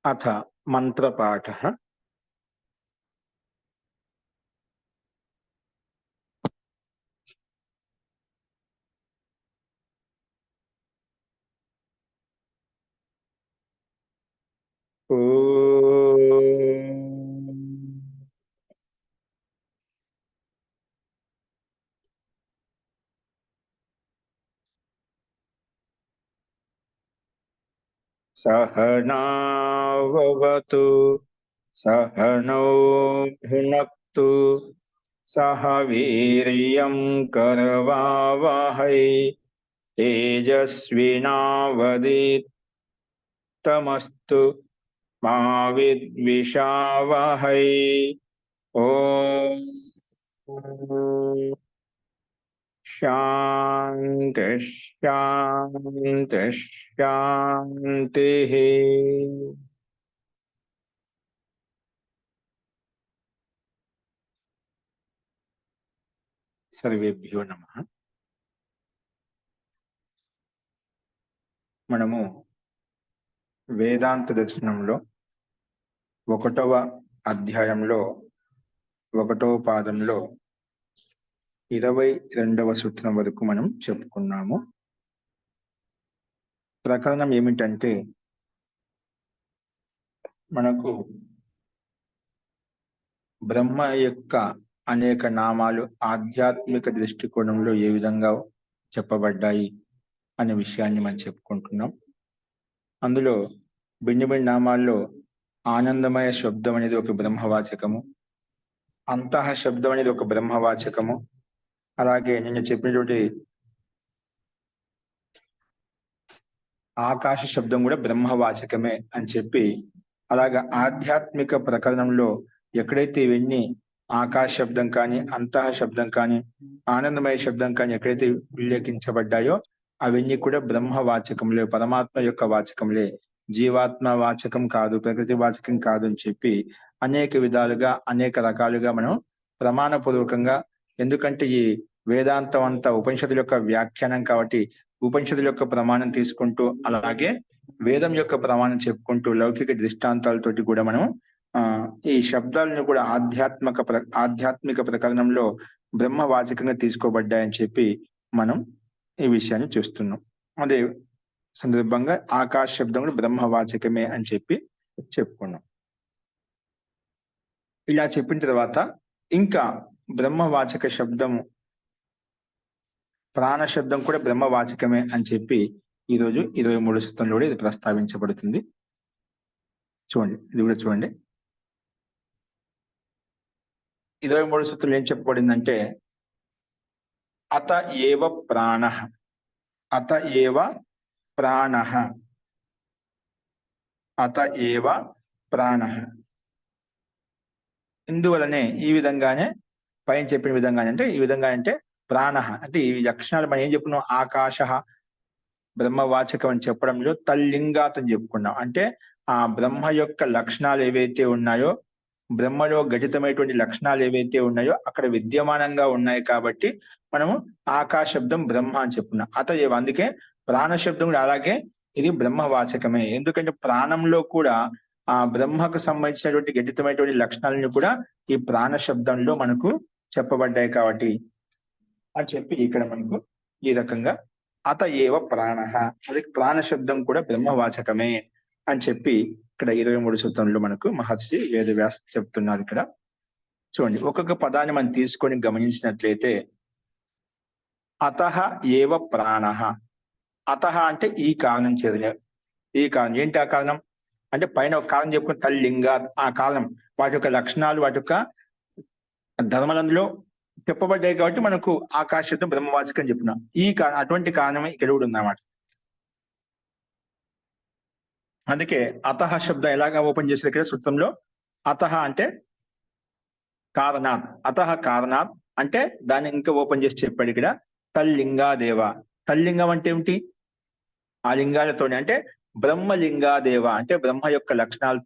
अथ मंत्रपाठः। सहनाववतु सहनौ भुनक्तु सह वीर्यं करवावहै तेजस्विनावधीतमस्तु मा विद्विषावहै। ओम शांति शांति शांति। सर्वेभ्यो नमः। మనము వేదాంత దర్శనంలో 1వ అధ్యాయంలో 1వ పాదంలో 22వ సూత్రం వరకు మనం చెప్పుకున్నాము. ప్రకరణం ఏమిటంటే మనకు బ్రహ్మ యొక్క అనేక నామాలు ఆధ్యాత్మిక దృష్టికోణంలో ఏ విధంగా చెప్పబడ్డాయి అనే విషయాన్ని మనం చెప్పుకుంటున్నాం. అందులో భిన్న భిన్న నామాల్లో ఆనందమయ శబ్దం అనేది ఒక బ్రహ్మవాచకము, అంతః శబ్దం అనేది ఒక బ్రహ్మవాచకము, అలాగే నేను చెప్పినటువంటి ఆకాశ శబ్దం కూడా బ్రహ్మవాచకమే అని చెప్పి, అలాగే ఆధ్యాత్మిక ప్రకరణంలో ఎక్కడైతే ఇవన్నీ ఆకాశ శబ్దం కానీ, అంతః శబ్దం కానీ, ఆనందమయ శబ్దం కానీ ఎక్కడైతే ఉల్లేఖించబడ్డాయో అవన్నీ కూడా బ్రహ్మవాచకంలే, పరమాత్మ యొక్క వాచకంలే, జీవాత్మ వాచకం కాదు, ప్రకృతి వాచకం కాదు అని చెప్పి అనేక విధాలుగా అనేక రకాలుగా మనం ప్రమాణపూర్వకంగా, ఎందుకంటే ఈ వేదాంతం అంతా ఉపనిషత్తుల యొక్క వ్యాఖ్యానం కాబట్టి ఉపనిషత్తుల యొక్క ప్రమాణం తీసుకుంటూ అలాగే వేదం యొక్క ప్రమాణం చెప్పుకుంటూ లౌకిక దృష్టాంతాలతోటి కూడా మనం ఈ శబ్దాలను కూడా ఆధ్యాత్మిక ప్రకరణంలో బ్రహ్మవాచకంగా తీసుకోబడ్డాయని చెప్పి మనం ఈ విషయాన్ని చూస్తున్నాం. అదే సందర్భంగా ఆకాశ శబ్దం కూడా బ్రహ్మవాచకమే అని చెప్పి చెప్పుకున్నాం. ఇలా చెప్పిన తర్వాత ఇంకా బ్రహ్మవాచక శబ్దము ప్రాణ శబ్దం కూడా బ్రహ్మవాచకమే అని చెప్పి ఈరోజు 23 సూత్రంలో కూడా ఇది ప్రస్తావించబడుతుంది. చూడండి, ఇది కూడా చూడండి. 23 సూత్రంలో ఏం చెప్పబడిందంటే అత ఏవ ప్రాణః, అత ఏవ ప్రాణః, అత ఏవ ప్రాణః. ఇందువలనే ఈ విధంగానే పైన చెప్పిన విధంగానే అంటే ఈ విధంగా అంటే ప్రాణః అంటే ఈ లక్షణాలు మనం ఏం చెప్పుకున్నాం, ఆకాశ బ్రహ్మవాచకం అని చెప్పడంలో తల్లింగాత్ అని చెప్పుకున్నాం. అంటే ఆ బ్రహ్మ యొక్క లక్షణాలు ఏవైతే ఉన్నాయో, బ్రహ్మలో ఘటితమైనటువంటి లక్షణాలు ఏవైతే ఉన్నాయో అక్కడ విద్యమానంగా ఉన్నాయి కాబట్టి మనము ఆకాశ శబ్దం బ్రహ్మ అని చెప్పుకున్నాం. అతయేవ, అందుకే ప్రాణ శబ్దం కూడా అలాగే ఇది బ్రహ్మవాచకమే. ఎందుకంటే ప్రాణంలో కూడా ఆ బ్రహ్మకు సంబంధించినటువంటి ఘటితమైనటువంటి లక్షణాలను కూడా ఈ ప్రాణ శబ్దంలో మనకు చెప్పబడ్డాయి కాబట్టి అని చెప్పి ఇక్కడ మనకు ఈ రకంగా అత ఏవ ప్రాణః, అది ప్రాణ శబ్దం కూడా బ్రహ్మవాచకమే అని చెప్పి ఇక్కడ 23 సూత్రంలో మనకు మహర్షి వేదవ్యాస చెప్తున్నారు. ఇక్కడ చూడండి, ఒక్కొక్క పదాన్ని మనం తీసుకొని గమనించినట్లయితే అతః ఏవ ప్రాణః, అతః అంటే ఈ కారణం చేత, ఈ కారణం ఏంటి, ఆ కారణం అంటే పైన ఒక కారణం చెప్పుకుని తల్లింగా, ఆ కారణం వాటి యొక్క లక్షణాలు వాటి యొక్క ధర్మలందులో చెప్పబడ్డాయి కాబట్టి మనకు ఆకాశం బ్రహ్మవాచకం చెప్పుకున్నాం. ఈ అటువంటి కారణమే ఇక్కడ కూడా ఉందన్నమాట. అందుకే అతః శబ్దం ఎలాగా ఓపెన్ చేశారు ఇక్కడ సూత్రంలో, అతః అంటే కారణాత్, అతః కారణాత్ అంటే దాన్ని ఇంకా ఓపెన్ చేసి చెప్పాడు ఇక్కడ తల్లింగాదేవ. తల్లింగం అంటే ఏమిటి, ఆ లింగాలతోనే అంటే బ్రహ్మలింగాదేవ అంటే బ్రహ్మ యొక్క లక్షణాలు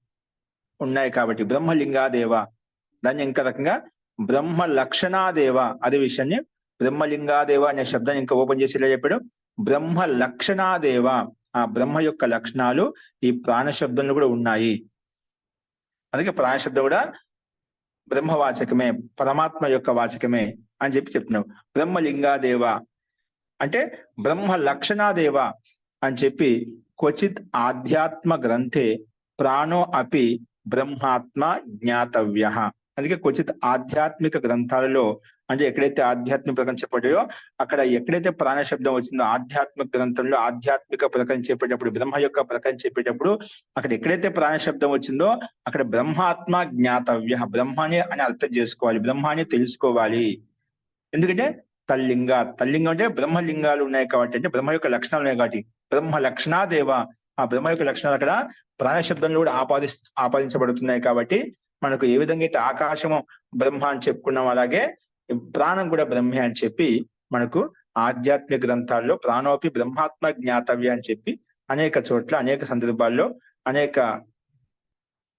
ఉన్నాయి కాబట్టి బ్రహ్మలింగాదేవ. దాన్ని ఇంకా రకంగా బ్రహ్మ లక్షణాదేవ, అదే విషయాన్ని బ్రహ్మలింగాదేవ అనే శబ్దాన్ని ఇంకా ఓపెన్ చేసి ఇలా చెప్పాడు బ్రహ్మ లక్షణాదేవ ఆ బ్రహ్మ యొక్క లక్షణాలు ఈ ప్రాణ శబ్దంలో కూడా ఉన్నాయి. అందుకే ప్రాణ శబ్దం కూడా బ్రహ్మవాచకమే, పరమాత్మ యొక్క వాచకమే అని చెప్తున్నావు. బ్రహ్మలింగాదేవ అంటే బ్రహ్మ లక్షణాదేవ అని చెప్పి క్వచిత్ ఆధ్యాత్మ గ్రంథే ప్రాణో అపి బ్రహ్మాత్మ జ్ఞాతవ్య. అందుకే క్వచిత్ ఆధ్యాత్మిక గ్రంథాలలో, అంటే ఎక్కడైతే ఆధ్యాత్మిక ప్రకరణ చెప్పాడో అక్కడ ఎక్కడైతే ప్రాణ శబ్దం వచ్చిందో ఆధ్యాత్మిక గ్రంథంలో ఆధ్యాత్మిక ప్రకరణ చెప్పేటప్పుడు, బ్రహ్మ యొక్క ప్రకరణ చెప్పేటప్పుడు అక్కడ ఎక్కడైతే ప్రాణ శబ్దం వచ్చిందో అక్కడ బ్రహ్మాత్మ జ్ఞాతవ్య, బ్రహ్మని అని అర్థం చేసుకోవాలి, బ్రహ్మాన్ని తెలుసుకోవాలి. ఎందుకంటే తల్లింగం అంటే బ్రహ్మలింగాలు ఉన్నాయి కాబట్టి, అంటే బ్రహ్మ యొక్క లక్షణాలు ఉన్నాయి కాబట్టి బ్రహ్మ లక్షణాదేవ, ఆ బ్రహ్మ యొక్క లక్షణాలు అక్కడ ప్రాణ శబ్దంలో కూడా ఆపాదించబడుతున్నాయి. కాబట్టి మనకు ఏ విధంగా అయితే ఆకాశము బ్రహ్మ అని చెప్పుకున్నాం, అలాగే ప్రాణం కూడా బ్రహ్మే అని చెప్పి మనకు ఆధ్యాత్మిక గ్రంథాల్లో ప్రాణోపి బ్రహ్మాత్మ జ్ఞాతవ్య అని చెప్పి అనేక చోట్ల అనేక సందర్భాల్లో అనేక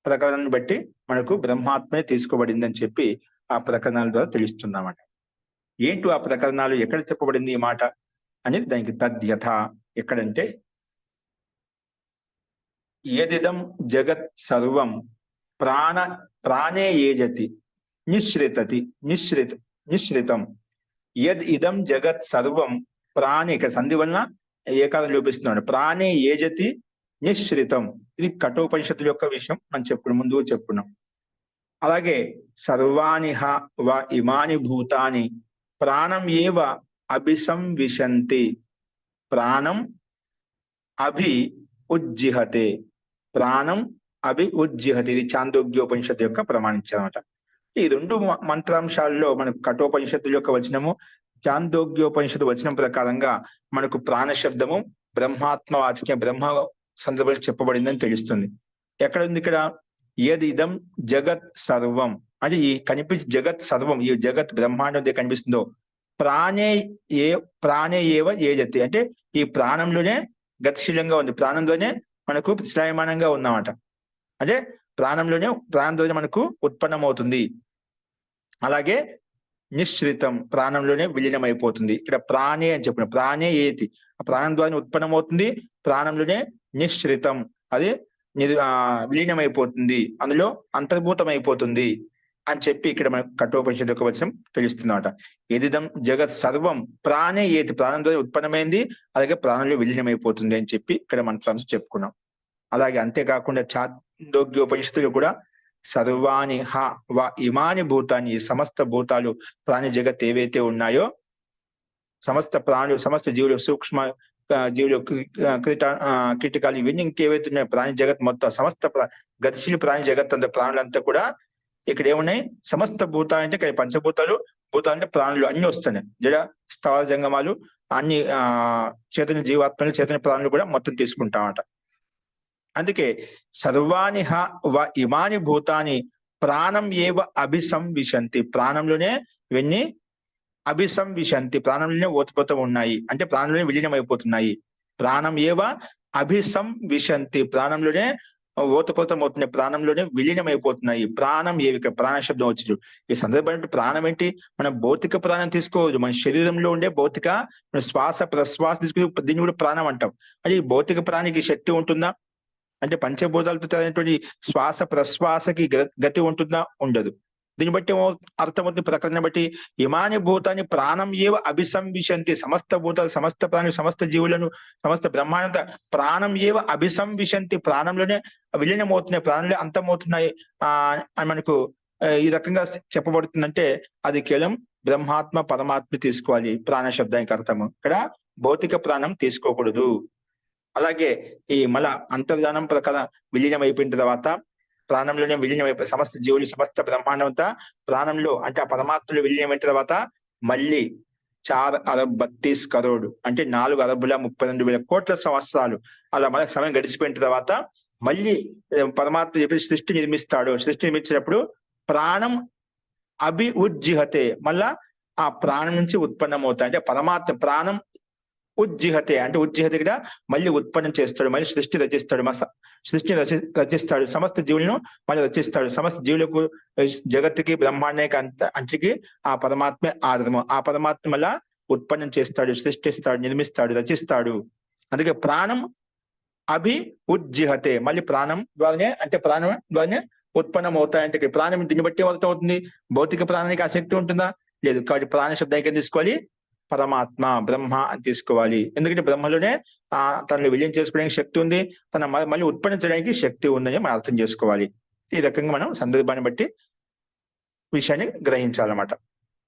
ప్రకరణను బట్టి మనకు బ్రహ్మాత్మే తీసుకోబడింది అని చెప్పి ఆ ప్రకరణాల ద్వారా తెలుస్తుందన్నమాట. ఏంటి ఆ ప్రకరణాలు, ఎక్కడ చెప్పబడింది ఈ మాట అనేది దానికి తద్యథ ఎక్కడంటే యదిదం జగత్ సర్వం ప్రాణే ఏజతి నిశ్రితం యద్ ఇదం జగత్ సర్వం ప్రాణే, ఇక్కడ సంధి వలన ఏకాదం లోపిస్తున్నాడు, ప్రాణే ఏజతి నిశ్రితం. ఇది కఠోపనిషత్తు యొక్క విషయం మనం ముందు చెప్పుకున్నాం. అలాగే సర్వాణి వ ఇమాని భూతాని ప్రాణం ఏవ అభిసంవిశంతి, ప్రాణం అభి ఉజ్జిహతే, ప్రాణం అభి ఉజ్జిహతే. ఇది చాందోగ్యోపనిషత్తు యొక్క ప్రమాణించారన్నమాట. ఈ రెండు మంత్రాంశాల్లో మనకు కఠోపనిషత్తు యొక్క వచనము, చాందోగ్యోపనిషత్తు వచనం ప్రకారంగా మనకు ప్రాణ శబ్దము బ్రహ్మాత్మ వాచకం, బ్రహ్మ సందర్భంలో చెప్పబడిందని తెలుస్తుంది. ఎక్కడ ఉంది ఇక్కడ? ఏది ఇదం జగత్ సర్వం అంటే ఈ కనిపించే జగత్ సర్వం, ఈ జగత్ బ్రహ్మాండం కనిపిస్తుందో ప్రాణే ఏవ ఏజతి అంటే ఈ ప్రాణంలోనే గతిశీలంగా ఉంది, ప్రాణంలోనే మనకు శ్రాయమానంగా ఉందన్నమాట. అంటే ప్రాణంలోనే మనకు ఉత్పన్నమవుతుంది. అలాగే నిశ్రితం, ప్రాణంలోనే విలీనం అయిపోతుంది. ఇక్కడ ప్రాణే అని చెప్పిన ప్రాణే ఏతి, ఆ ప్రాణం ద్వారా ఉత్పన్నమవుతుంది, ప్రాణంలోనే నిశ్రితం అది విలీనం అయిపోతుంది, అందులో అంతర్భూతం అయిపోతుంది అని చెప్పి ఇక్కడ మనకు కఠోపనిషత్తు యొక్క వచనం తెలుస్తుందన్నమాట. ఏదిదం జగత్ సర్వం ప్రాణే ఏతి, ప్రాణం ద్వారా ఉత్పన్నమైంది, అలాగే ప్రాణంలో విలీనమైపోతుంది అని చెప్పి ఇక్కడ మంత్రాంశం చెప్పుకున్నాం. అలాగే అంతేకాకుండా చాందోగ్యోపనిషత్తులు కూడా సర్వాణి వ ఇమాని భూతాన్ని, సమస్త భూతాలు ప్రాణి జగత్ ఏవైతే ఉన్నాయో సమస్త ప్రాణులు, సమస్త జీవులు, సూక్ష్మ జీవులు, కీటకాలు, ఇవన్నీ ఇంకేవైతే ఉన్నాయో ప్రాణి జగత్ మొత్తం సమస్త గతిశీల ప్రాణి జగత్ అంత ప్రాణులంతా కూడా ఇక్కడ ఏమున్నాయి? సమస్త భూతాలు అంటే ఇక్కడ పంచభూతాలు, భూతాలు అంటే ప్రాణులు అన్ని వస్తున్నాయి. జడ స్థావర జంగమాలు అన్ని చైతన్య జీవాత్మలు, చైతన్య ప్రాణులు కూడా మొత్తం తీసుకుంటామట. అందుకే సర్వాణి వ ఇమాని భూతాని ప్రాణం ఏవ అభిసంవిశంతి, ప్రాణంలోనే ఇవన్నీ అభిసంవిశంతి, ప్రాణంలోనే ఓతపోతూ ఉన్నాయి, అంటే ప్రాణంలోనే విలీనం అయిపోతున్నాయి. ప్రాణం ఏవ అభిసంవిశంతి, ప్రాణంలోనే ఓతపోతం అవుతున్నాయి, ప్రాణంలోనే విలీనం అయిపోతున్నాయి. ప్రాణం ఏవి, ప్రాణ శబ్దం వచ్చింది. ఈ సందర్భంలో ప్రాణం ఏంటి? మనం భౌతిక ప్రాణం తీసుకోవచ్చు, మన శరీరంలో ఉండే భౌతిక శ్వాస ప్రశ్వాస తీసుకుని దీన్ని కూడా ప్రాణం అంటాం. అంటే ఈ భౌతిక ప్రాణికి శక్తి ఉంటుందా? అంటే పంచభూతాలతో తగినటువంటి శ్వాస ప్రశ్వాసకి గతి ఉంటుందా? ఉండదు. దీన్ని బట్టి అర్థమవుతుంది ప్రకరణ బట్టి ఇమాని భూతాన్ని ప్రాణం ఏవ అభిసంవిశంతి, సమస్త భూతాలు, సమస్త ప్రాణులు, సమస్త జీవులను, సమస్త బ్రహ్మాండ ప్రాణం ఏవ అభిసంవిశంతి, ప్రాణంలోనే విలీనమవుతున్నాయి, ప్రాణంలో అంతమవుతున్నాయి అని మనకు ఈ రకంగా చెప్పబడుతుందంటే అది కేవలం బ్రహ్మాత్మ పరమాత్మ తీసుకోవాలి ప్రాణ శబ్దానికి అర్థము. ఇక్కడ భౌతిక ప్రాణం తీసుకోకూడదు. అలాగే ఈ మల అంతర్ధానం ప్రకారం విలీనం అయిపోయిన తర్వాత ప్రాణంలోనే విలీనమైపోయి సమస్త జీవులు, సమస్త బ్రహ్మాండం అంతా ప్రాణంలో అంటే ఆ పరమాత్మలో విలీనమైన తర్వాత మళ్ళీ 4 అరబ్ 32 కరోడు అంటే 4,32,000 కోట్ల సంవత్సరాలు అలా మనకు సమయం గడిచిపోయిన తర్వాత మళ్ళీ పరమాత్మ చెప్పి సృష్టి నిర్మిస్తాడు. సృష్టి నిర్మించినప్పుడు ప్రాణం అభి ఉజ్జిహతే, మళ్ళా ఆ ప్రాణం నుంచి ఉత్పన్నమవుతాయి. అంటే పరమాత్మ ప్రాణం ఉజ్జిహతే అంటే ఉజ్జిహతే కదా మళ్ళీ ఉత్పన్నం చేస్తాడు, మళ్ళీ సృష్టి రచిస్తాడు, సమస్త జీవులను మళ్ళీ రచిస్తాడు. సమస్త జీవులకు, జగత్తుకి, బ్రహ్మాండానికి అంతకి ఆ పరమాత్మే ఆధారము. ఆ పరమాత్మ మళ్ళా ఉత్పన్నం చేస్తాడు, సృష్టిస్తాడు, నిర్మిస్తాడు, రచిస్తాడు. అందుకే ప్రాణం అభి ఉజ్జిహతే, మళ్ళీ ప్రాణం ద్వారానే, అంటే ప్రాణం ద్వారానే ఉత్పన్నం అవుతాయంటే ప్రాణం దీన్ని బట్టి ఎవరితో అవుతుంది? భౌతిక ప్రాణానికి ఆ శక్తి ఉంటుందా? లేదు. కాబట్టి ప్రాణ శబ్దానికి తీసుకోవాలి పరమాత్మ, బ్రహ్మ అని తీసుకోవాలి. ఎందుకంటే బ్రహ్మలోనే తనని విలీనం చేసుకోవడానికి శక్తి ఉంది, తన మళ్ళీ ఉత్పన్నించడానికి శక్తి ఉందని మనం అర్థం చేసుకోవాలి. ఈ రకంగా మనం సందర్భాన్ని బట్టి విషయాన్ని గ్రహించాలన్నమాట.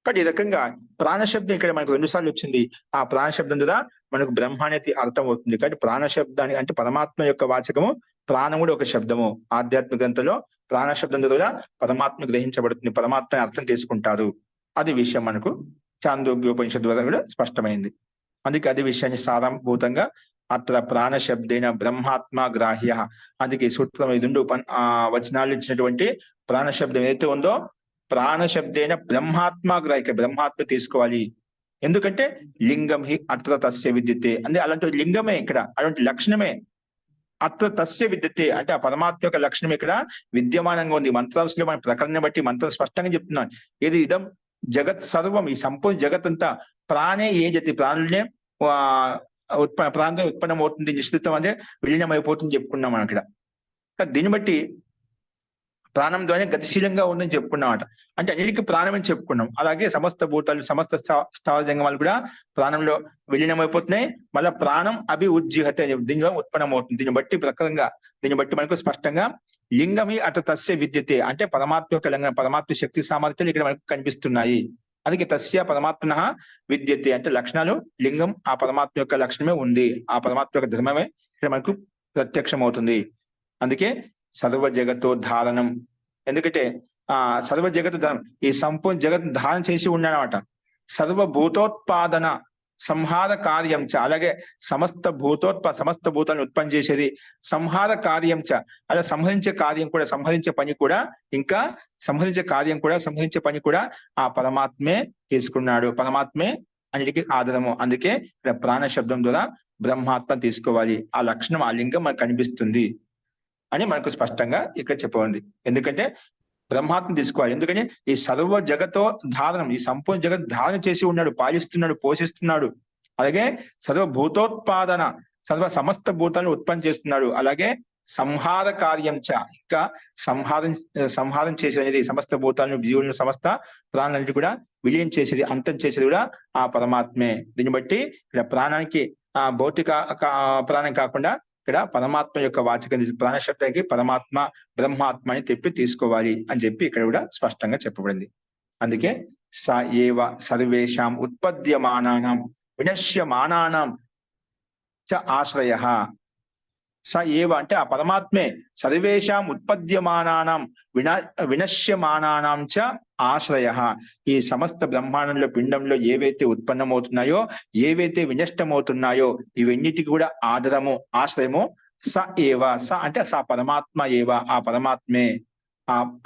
కాబట్టి ఈ రకంగా ప్రాణశబ్దం ఇక్కడ మనకు 2 సార్లు వచ్చింది. ఆ ప్రాణశబ్దం ద్వారా మనకు బ్రహ్మ అనేది అర్థం అవుతుంది. కాబట్టి ప్రాణశబ్దానికి అంటే పరమాత్మ యొక్క వాచకము, ప్రాణం కూడా ఒక శబ్దము. ఆధ్యాత్మిక గ్రంథంలో ప్రాణశబ్దం ద్వారా పరమాత్మ గ్రహించబడుతుంది, పరమాత్మని అర్థం చేసుకుంటారు. అది విషయం మనకు చాందోగ్యోపనిషత్తు ద్వారా కూడా స్పష్టమైంది. అందుకే అది విషయాన్ని సారాంభూతంగా అత్ర ప్రాణశబ్దేన బ్రహ్మాత్మ గ్రాహ్య, అందుకే సూత్రం 2 వచనాలు ఇచ్చినటువంటి ప్రాణశబ్దం ఏదైతే ఉందో ప్రాణశబ్దేన బ్రహ్మాత్మ గ్రాహ్య, బ్రహ్మాత్మ తీసుకోవాలి. ఎందుకంటే లింగం హి అత్ర తస్య విద్యతే, అంటే అలాంటి లింగమే ఇక్కడ, అలాంటి లక్షణమే అత్ర తస్య విద్యతే, అంటే ఆ పరమాత్మ యొక్క లక్షణం ఇక్కడ విద్యమానంగా ఉంది. మంత్రాంశంలో మన ప్రకరణ బట్టి మంత్రం స్పష్టంగా చెప్తున్నాను. ఏది ఇదం జగత్ సర్వం, ఈ సంపూర్ణ జగత్ అంతా ప్రాణే ఏ జతి, ప్రాణులనే ప్రాంతం ఉత్పన్నం అవుతుంది, నిశ్చితం అంటే విలీనం అయిపోతుంది చెప్పుకున్నాం మనం ఇక్కడ. దీన్ని బట్టి ప్రాణం ద్వారా గతిశీలంగా ఉందని చెప్పుకున్నామట. అంటే అన్నిటికీ ప్రాణం అని చెప్పుకున్నాం. అలాగే సమస్త భూతాలు, సమస్త స్థావర జంగమాలు కూడా ప్రాణంలో విలీనం అయిపోతున్నాయి. మళ్ళీ ప్రాణం అభి ఉజ్జిహతే, దీనిలో ఉత్పన్నం అవుతుంది. దీన్ని బట్టి ప్రకారంగా, దీన్ని బట్టి మనకు స్పష్టంగా లింగమి అట తస్య విద్యతే, అంటే పరమాత్మ యొక్క లింగం, పరమాత్మ శక్తి సామర్థ్యాలు ఇక్కడ మనకు కనిపిస్తున్నాయి. అందుకే తస్య పరమాత్మన విద్యతే అంటే లక్షణాలు, లింగం ఆ పరమాత్మ యొక్క లక్షణమే ఉంది, ఆ పరమాత్మ యొక్క ధర్మమే ఇక్కడ మనకు ప్రత్యక్షం అవుతుంది. అందుకే సర్వ జగతో ధారణం, ఎందుకంటే సర్వ జగత్తు ధారణం, ఈ సంపూర్ణ జగత్ ధారణ చేసి ఉన్నాడనమాట. సర్వభూతోత్పాదన సంహార కార్యం చ, అలాగే సమస్త భూతాలను ఉత్పన్నం చేసేది, సంహార కార్యం చ, అలా సంహరించే కార్యం కూడా, సంహరించే పని కూడా, ఇంకా సంహరించే కార్యం కూడా, సంహరించే పని కూడా ఆ పరమాత్మే తీసుకున్నాడు. పరమాత్మే అన్నిటికీ ఆధారము. అందుకే ఇక్కడ ప్రాణ శబ్దం ద్వారా బ్రహ్మాత్మ తీసుకోవాలి. ఆ లక్షణం, ఆ లింగం మనకు కనిపిస్తుంది అని మనకు స్పష్టంగా ఇక్కడ చెప్పబడింది. ఎందుకంటే బ్రహ్మాత్మ తీసుకోవాలి. ఎందుకంటే ఈ సర్వ జగతో ధారణం, ఈ సంపూర్ణ జగత్ ధారణ చేసి ఉన్నాడు, పాలిస్తున్నాడు, పోషిస్తున్నాడు. అలాగే సర్వభూతోత్పాదన, సమస్త భూతాలను ఉత్పన్నం చేస్తున్నాడు. అలాగే సంహార కార్యం చ, ఇంకా సంహారం చేసేది, సమస్త భూతాలను, జీవులను, సమస్త ప్రాణాన్ని కూడా విలీనం చేసేది, అంతం చేసేది కూడా ఆ పరమాత్మే. దీన్ని బట్టి ఇక్కడ ప్రాణానికి భౌతిక ప్రాణం కాకుండా ఇక్కడ పరమాత్మ యొక్క వాచకం, ప్రాణశబ్దానికి పరమాత్మ, బ్రహ్మాత్మ అని తీసుకోవాలి అని చెప్పి ఇక్కడ కూడా స్పష్టంగా చెప్పబడింది. అందుకే స ఏవ సర్వేషాం ఉత్పద్యమానానాం వినశ్యమానానాం చ ఆశ్రయః. స ఏవ అంటే ఆ పరమాత్మే సర్వేషాం ఉత్పద్యమానానాం వినశ్యమానానాం చ ఆశ్రయః. ఈ సమస్త బ్రహ్మాండంలో, పిండంలో ఏవైతే ఉత్పన్నమవుతున్నాయో, ఏవైతే వినష్టమవుతున్నాయో, ఇవన్నిటికి కూడా ఆధారము, ఆశ్రయము స ఏవ. స అంటే స పరమాత్మ ఏవ, ఆ పరమాత్మే,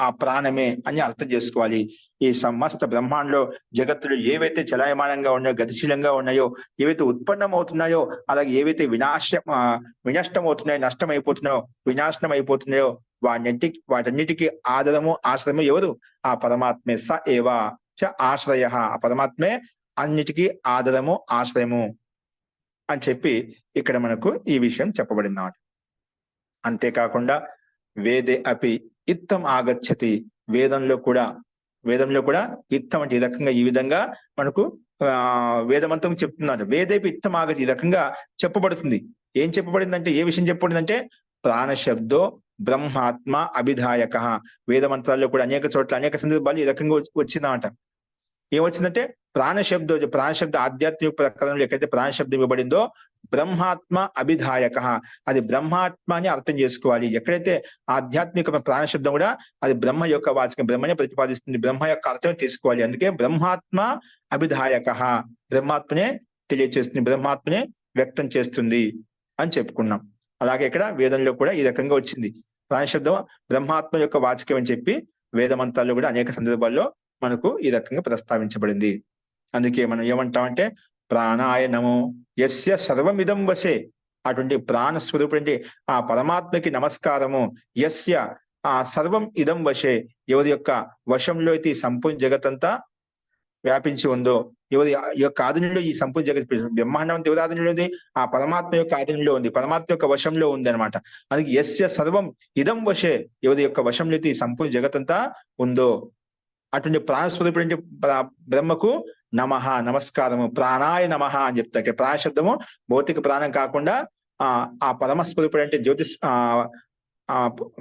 ఆ ప్రాణమే అని అర్థం చేసుకోవాలి. ఈ సమస్త బ్రహ్మాండంలో జగత్తులు ఏవైతే చలాయమానంగా ఉన్నాయో, గతిశీలంగా ఉన్నాయో, ఏవైతే ఉత్పన్నం అవుతున్నాయో, అలాగే ఏవైతే వినష్టం అవుతున్నాయో, నష్టమైపోతున్నాయో, వినాశనం అయిపోతున్నాయో, వాటన్నిటికీ ఆధారము, ఆశ్రయము ఎవరు? ఆ పరమాత్మే. స ఏవా చ ఆశ్రయః, ఆ పరమాత్మే అన్నిటికీ ఆధారము, ఆశ్రయము అని చెప్పి ఇక్కడ మనకు ఈ విషయం చెప్పబడింది అన్నమాట. అంతేకాకుండా వేదే అపి ఇత్తం ఆగచ్చతి, వేదంలో కూడా ఇత్తం అంటే ఈ రకంగా, ఈ విధంగా మనకు వేదమంతం చెప్తున్నారు. వేదేపి ఇత్తం ఆగతి, ఈ రకంగా చెప్పబడుతుంది. ఏం చెప్పబడిందంటే, ఏ విషయం చెప్పబడిందంటే ప్రాణశబ్దో బ్రహ్మాత్మ అభిధాయక. వేదమంత్రాల్లో కూడా అనేక చోట్ల, అనేక సందర్భాలు ఈ రకంగా వచ్చిందన్నమాట. ఏమొచ్చిందంటే ప్రాణశబ్ద ఆధ్యాత్మిక ప్రకరణలో ఎక్కడైతే ప్రాణశబ్దం ఇవ్వబడిందో బ్రహ్మాత్మ అభిధాయక, అది బ్రహ్మాత్మ అని అర్థం చేసుకోవాలి. ఎక్కడైతే ఆధ్యాత్మిక ప్రాణశబ్దం కూడా అది బ్రహ్మ యొక్క వాచకం, బ్రహ్మనే ప్రతిపాదిస్తుంది, బ్రహ్మ యొక్క అర్థం తీసుకోవాలి. అందుకే బ్రహ్మాత్మ అభిధాయక, బ్రహ్మాత్మనే తెలియచేస్తుంది, బ్రహ్మాత్మనే వ్యక్తం చేస్తుంది అని చెప్పుకున్నాం. అలాగే ఇక్కడ వేదంలో కూడా ఈ రకంగా వచ్చింది. ప్రాణశబ్దం బ్రహ్మాత్మ యొక్క వాచకం అని చెప్పి వేదమంతాల్లో కూడా అనేక సందర్భాల్లో మనకు ఈ రకంగా ప్రస్తావించబడింది. అందుకే మనం ఏమంటామంటే ప్రాణాయ నమో యస్య సర్వమిదం వశే, అటువంటి ప్రాణ స్వరూపుడు ఆ పరమాత్మకి నమస్కారము. యస్య ఆ సర్వం ఇదం వశే, ఎవరి యొక్క వశంలో అయితే సంపూర్ణ జగత్తంతా వ్యాపించి ఉందో, ఎవరి యొక్క ఆధీనంలో ఈ సంపూర్ణ జగత్ బ్రహ్మాండం అంతా ఎవరి ఆధీనంలో ఉంది? ఆ పరమాత్మ యొక్క ఆధీనంలో ఉంది, పరమాత్మ యొక్క వశంలో ఉంది అనమాట. అందుకే యస్య సర్వం ఇదం వశే, ఎవరి యొక్క వశంలో అయితే ఈ సంపూర్ణ జగత్తంతా ఉందో అటువంటి ప్రాణస్వరూపుడు బ్రహ్మకు నమః, నమస్కారము, ప్రాణాయ నమః అని చెప్తారు. ప్రాణ శబ్దము భౌతిక ప్రాణం కాకుండా ఆ పరమస్వరూపుడు అంటే జ్యోతిష్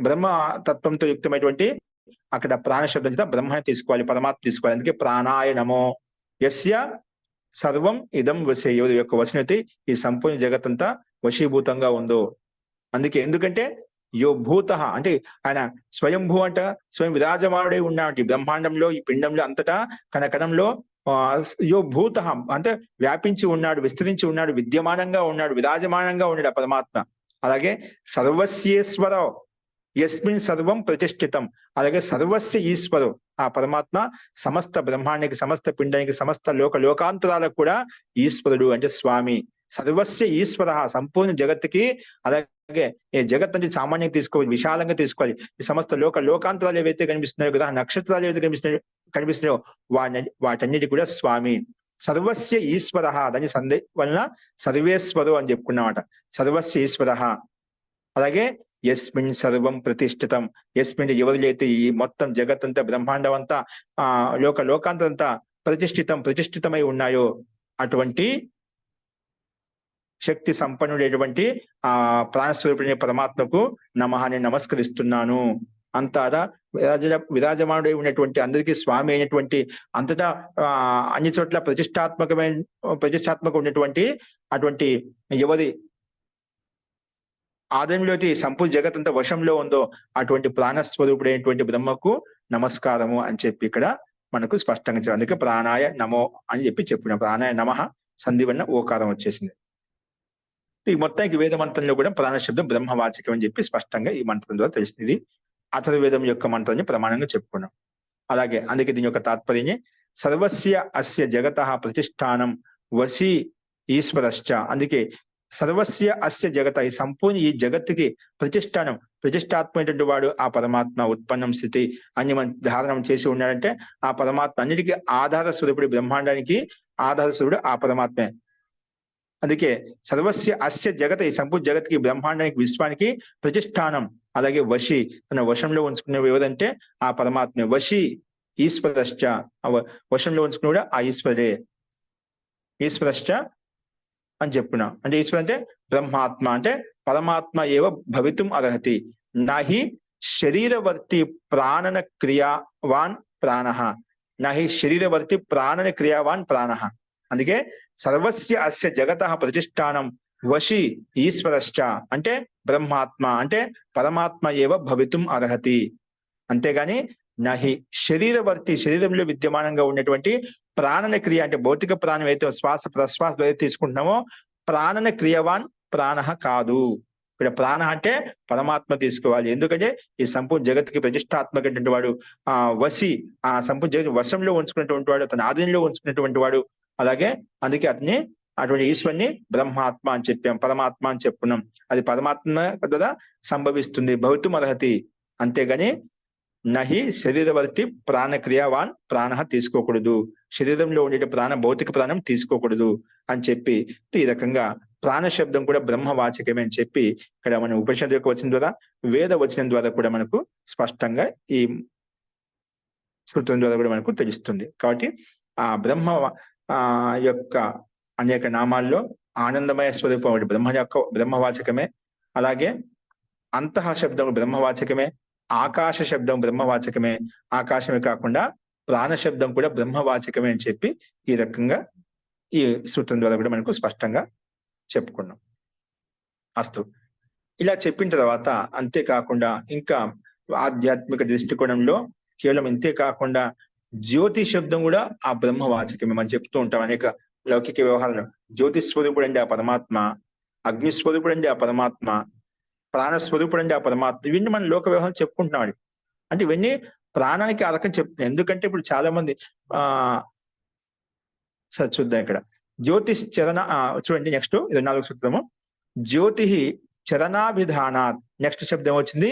బ్రహ్మ తత్వంతో యుక్తమైనటువంటి అక్కడ ప్రాణ శబ్దం చేత బ్రహ్మని తీసుకోవాలి, పరమాత్మ తీసుకోవాలి. అందుకే ప్రాణాయ నమో యస్య సర్వం ఇదం వశే, ఎవరి యొక్క వశనైతే ఈ సంపూర్ణ జగత్తంతా వశీభూతంగా ఉందో. అందుకే ఎందుకంటే యో భూత అంటే ఆయన స్వయంభూ అంట, స్వయం విరాజమానుడై ఉన్నాడు ఈ బ్రహ్మాండంలో, ఈ పిండంలో అంతటా కణకణంలో. యో భూత అంటే వ్యాపించి ఉన్నాడు, విస్తరించి ఉన్నాడు, విద్యమానంగా ఉన్నాడు, విరాజమానంగా ఉన్నాడు ఆ పరమాత్మ. అలాగే సర్వస్యేశ్వర యస్మిన్ సర్వం ప్రతిష్ఠితం, అలాగే సర్వస్య ఈశ్వరు ఆ పరమాత్మ సమస్త బ్రహ్మాండానికి, సమస్త పిండానికి, సమస్త లోకాంతరాలకు కూడా ఈశ్వరుడు అంటే స్వామి. సర్వస్య ఈశ్వర, సంపూర్ణ జగత్తుకి. అలాగే ఈ జగత్ అంటే సామాన్యంగా తీసుకోవాలి, విశాలంగా తీసుకోవాలి. ఈ సమస్త లోకాంతరాలు ఏవైతే కనిపిస్తున్నాయో కదా, నక్షత్రాలు ఏవైతే కనిపిస్తున్నాయో వాటన్నిటి కూడా స్వామి. సర్వస్య ఈశ్వర, దాని వలన సర్వేశ్వరు అని చెప్పుకున్నామట. సర్వస్య ఈశ్వర. అలాగే యస్మిన్ సర్వం ప్రతిష్ఠితం, యస్మిన్ ఎవరిలైతే ఈ మొత్తం జగత్తంతా బ్రహ్మాండం అంతా లోకాంతంతా ప్రతిష్ఠితమై ఉన్నాయో అటువంటి శక్తి సంపన్నుడైనటువంటి ఆ ప్రాణస్వరూపుడైన పరమాత్మకు నమః అని నమస్కరిస్తున్నాను. అంతటా విరాజమానుడై ఉన్నటువంటి, అందరికీ స్వామి అయినటువంటి, అంతటా అన్ని చోట్ల ప్రతిష్టాత్మక ఉన్నటువంటి అటువంటి ఎవరి ఆదంలోకి సంపూర్ణ జగత్తంతా వశంలో ఉందో అటువంటి ప్రాణస్వరూపుడైనటువంటి బ్రహ్మకు నమస్కారము అని చెప్పి ఇక్కడ మనకు స్పష్టంగా చెప్పారు. అందుకే ప్రాణాయ నమో అని చెప్పి చెప్పిన ప్రాణాయ నమః సంధి వలన ఓకారం వచ్చేసింది. ఈ మొత్తానికి వేద మంత్రంలో కూడా ప్రాణశబ్దం బ్రహ్మవాచకం అని చెప్పి స్పష్టంగా ఈ మంత్రం ద్వారా తెలిసింది. ఇది అథర్వవేదం యొక్క మంత్రాన్ని ప్రమాణంగా చెప్పుకున్నాం. అలాగే అందుకే దీని యొక్క తాత్పర్యమే సర్వస్య అస్య జగతః ప్రతిష్టానం వశీ ఈశ్వరశ్చ. అందుకే సర్వస్య అస్య జగత, ఈ సంపూర్ణ ఈ జగత్తుకి ప్రతిష్టాత్మైనటువంటి వాడు ఆ పరమాత్మ. ఉత్పన్నం స్థితి అన్ని ధారణం చేసి ఉన్నాడంటే ఆ పరమాత్మ అన్నిటికీ ఆధార స్వరూపుడు, బ్రహ్మాండానికి ఆధార స్వరూపుడు ఆ పరమాత్మే. అందుకే సర్వస్య అస్య జగత, ఈ సంపూర్ణ జగత్కి, బ్రహ్మాండానికి, విశ్వానికి ప్రతిష్టానం. అలాగే వశి, తన వశంలో ఉంచుకునే ఎవరంటే ఆ పరమాత్మే. వశి ఈశ్వరశ్చ, వశంలో ఉంచుకునే ఆ ఈశ్వరే. ఈశ్వరశ్చ అని చెప్పున్నా అంటే ఈశ్వరు అంటే బ్రహ్మాత్మ, అంటే పరమాత్మ ఏవ భవితుం అర్హతి. నహి శరీరవర్తి ప్రాణన క్రియావాన్ ప్రాణః, నహి శరీరవర్తి ప్రాణన క్రియావాన్ ప్రాణః. అందుకే సర్వస్య అస్య జగతః ప్రతిష్టానం వశి ఈశ్వరశ్చ, అంటే బ్రహ్మాత్మ అంటే పరమాత్మ ఏవ భవితుం అర్హతి. అంతేగాని నహి శరీరవర్తి, శరీరంలో విద్యమానంగా ఉన్నటువంటి ప్రాణన క్రియ అంటే భౌతిక ప్రాణం అయితే శ్వాస ప్రశ్వాస ఏదైతే తీసుకుంటున్నామో ప్రాణన క్రియవాన్ ప్రాణ కాదు. ఇక్కడ ప్రాణ అంటే పరమాత్మ తీసుకోవాలి. ఎందుకంటే ఈ సంపూర్ణ జగత్తుకి ప్రతిష్టాత్మకటువంటి వాడు వశి, ఆ సంపూర్ణ జగత్ వశంలో ఉంచుకున్నటువంటి వాడు, తన ఆధీనంలో ఉంచుకున్నటువంటి వాడు. అలాగే అందుకే అతని అటువంటి ఈశ్వరుని బ్రహ్మాత్మ అని చెప్పాం, పరమాత్మ అని చెప్పుకున్నాం. అది పరమాత్మ ద్వారా సంభవిస్తుంది, భవితుం అర్హతి. అంతేగాని నహి శరీరవర్తి ప్రాణక్రియావాన్ ప్రాణ తీసుకోకూడదు, శరీరంలో ఉండే భౌతిక ప్రాణం తీసుకోకూడదు అని చెప్పి ఈ రకంగా ప్రాణ శబ్దం కూడా బ్రహ్మవాచకమే అని చెప్పి ఇక్కడ మన ఉపనిషత్తు యొక్క వచనం ద్వారా, వేద వచనం ద్వారా కూడా మనకు స్పష్టంగా ఈ సూత్రం ద్వారా కూడా మనకు తెలుస్తుంది. కాబట్టి ఆ బ్రహ్మ యొక్క అనేక నామాల్లో ఆనందమయ స్వరూపం బ్రహ్మవాచకమే. అలాగే అంతః శబ్దం బ్రహ్మవాచకమే, ఆకాశ శబ్దం బ్రహ్మవాచకమే. ఆకాశమే కాకుండా ప్రాణ శబ్దం కూడా బ్రహ్మవాచకమే అని చెప్పి ఈ రకంగా ఈ సూత్రం ద్వారా కూడా మనకు స్పష్టంగా చెప్పుకున్నాం. అస్తు. ఇలా చెప్పిన తర్వాత అంతేకాకుండా ఇంకా ఆధ్యాత్మిక దృష్టికోణంలో కేవలం ఇంతే కాకుండా జ్యోతి శబ్దం కూడా ఆ బ్రహ్మవాచకమే. మనం చెప్తూ ఉంటాం అనేక లౌకిక వ్యవహారంలో. జ్యోతి స్వరూపుడు అంటే ఆ పరమాత్మ, అగ్నిస్వరూపుడు అంటే ఆ పరమాత్మ, ప్రాణస్వరూపుడు అంటే ఆ పరమాత్మ. ఇవన్నీ మనం లోక వ్యవహారం చెప్పుకుంటున్నాడు. అంటే ఇవన్నీ ప్రాణానికి ఆ రకం చెప్తున్నాయి. ఎందుకంటే ఇప్పుడు చాలా మంది సరే చూద్దాం ఇక్కడ జ్యోతిష్ చరణ చూడండి నెక్స్ట్ 24వ సూత్రము. జ్యోతి చరణాభిధానాత్, నెక్స్ట్ శబ్దం వచ్చింది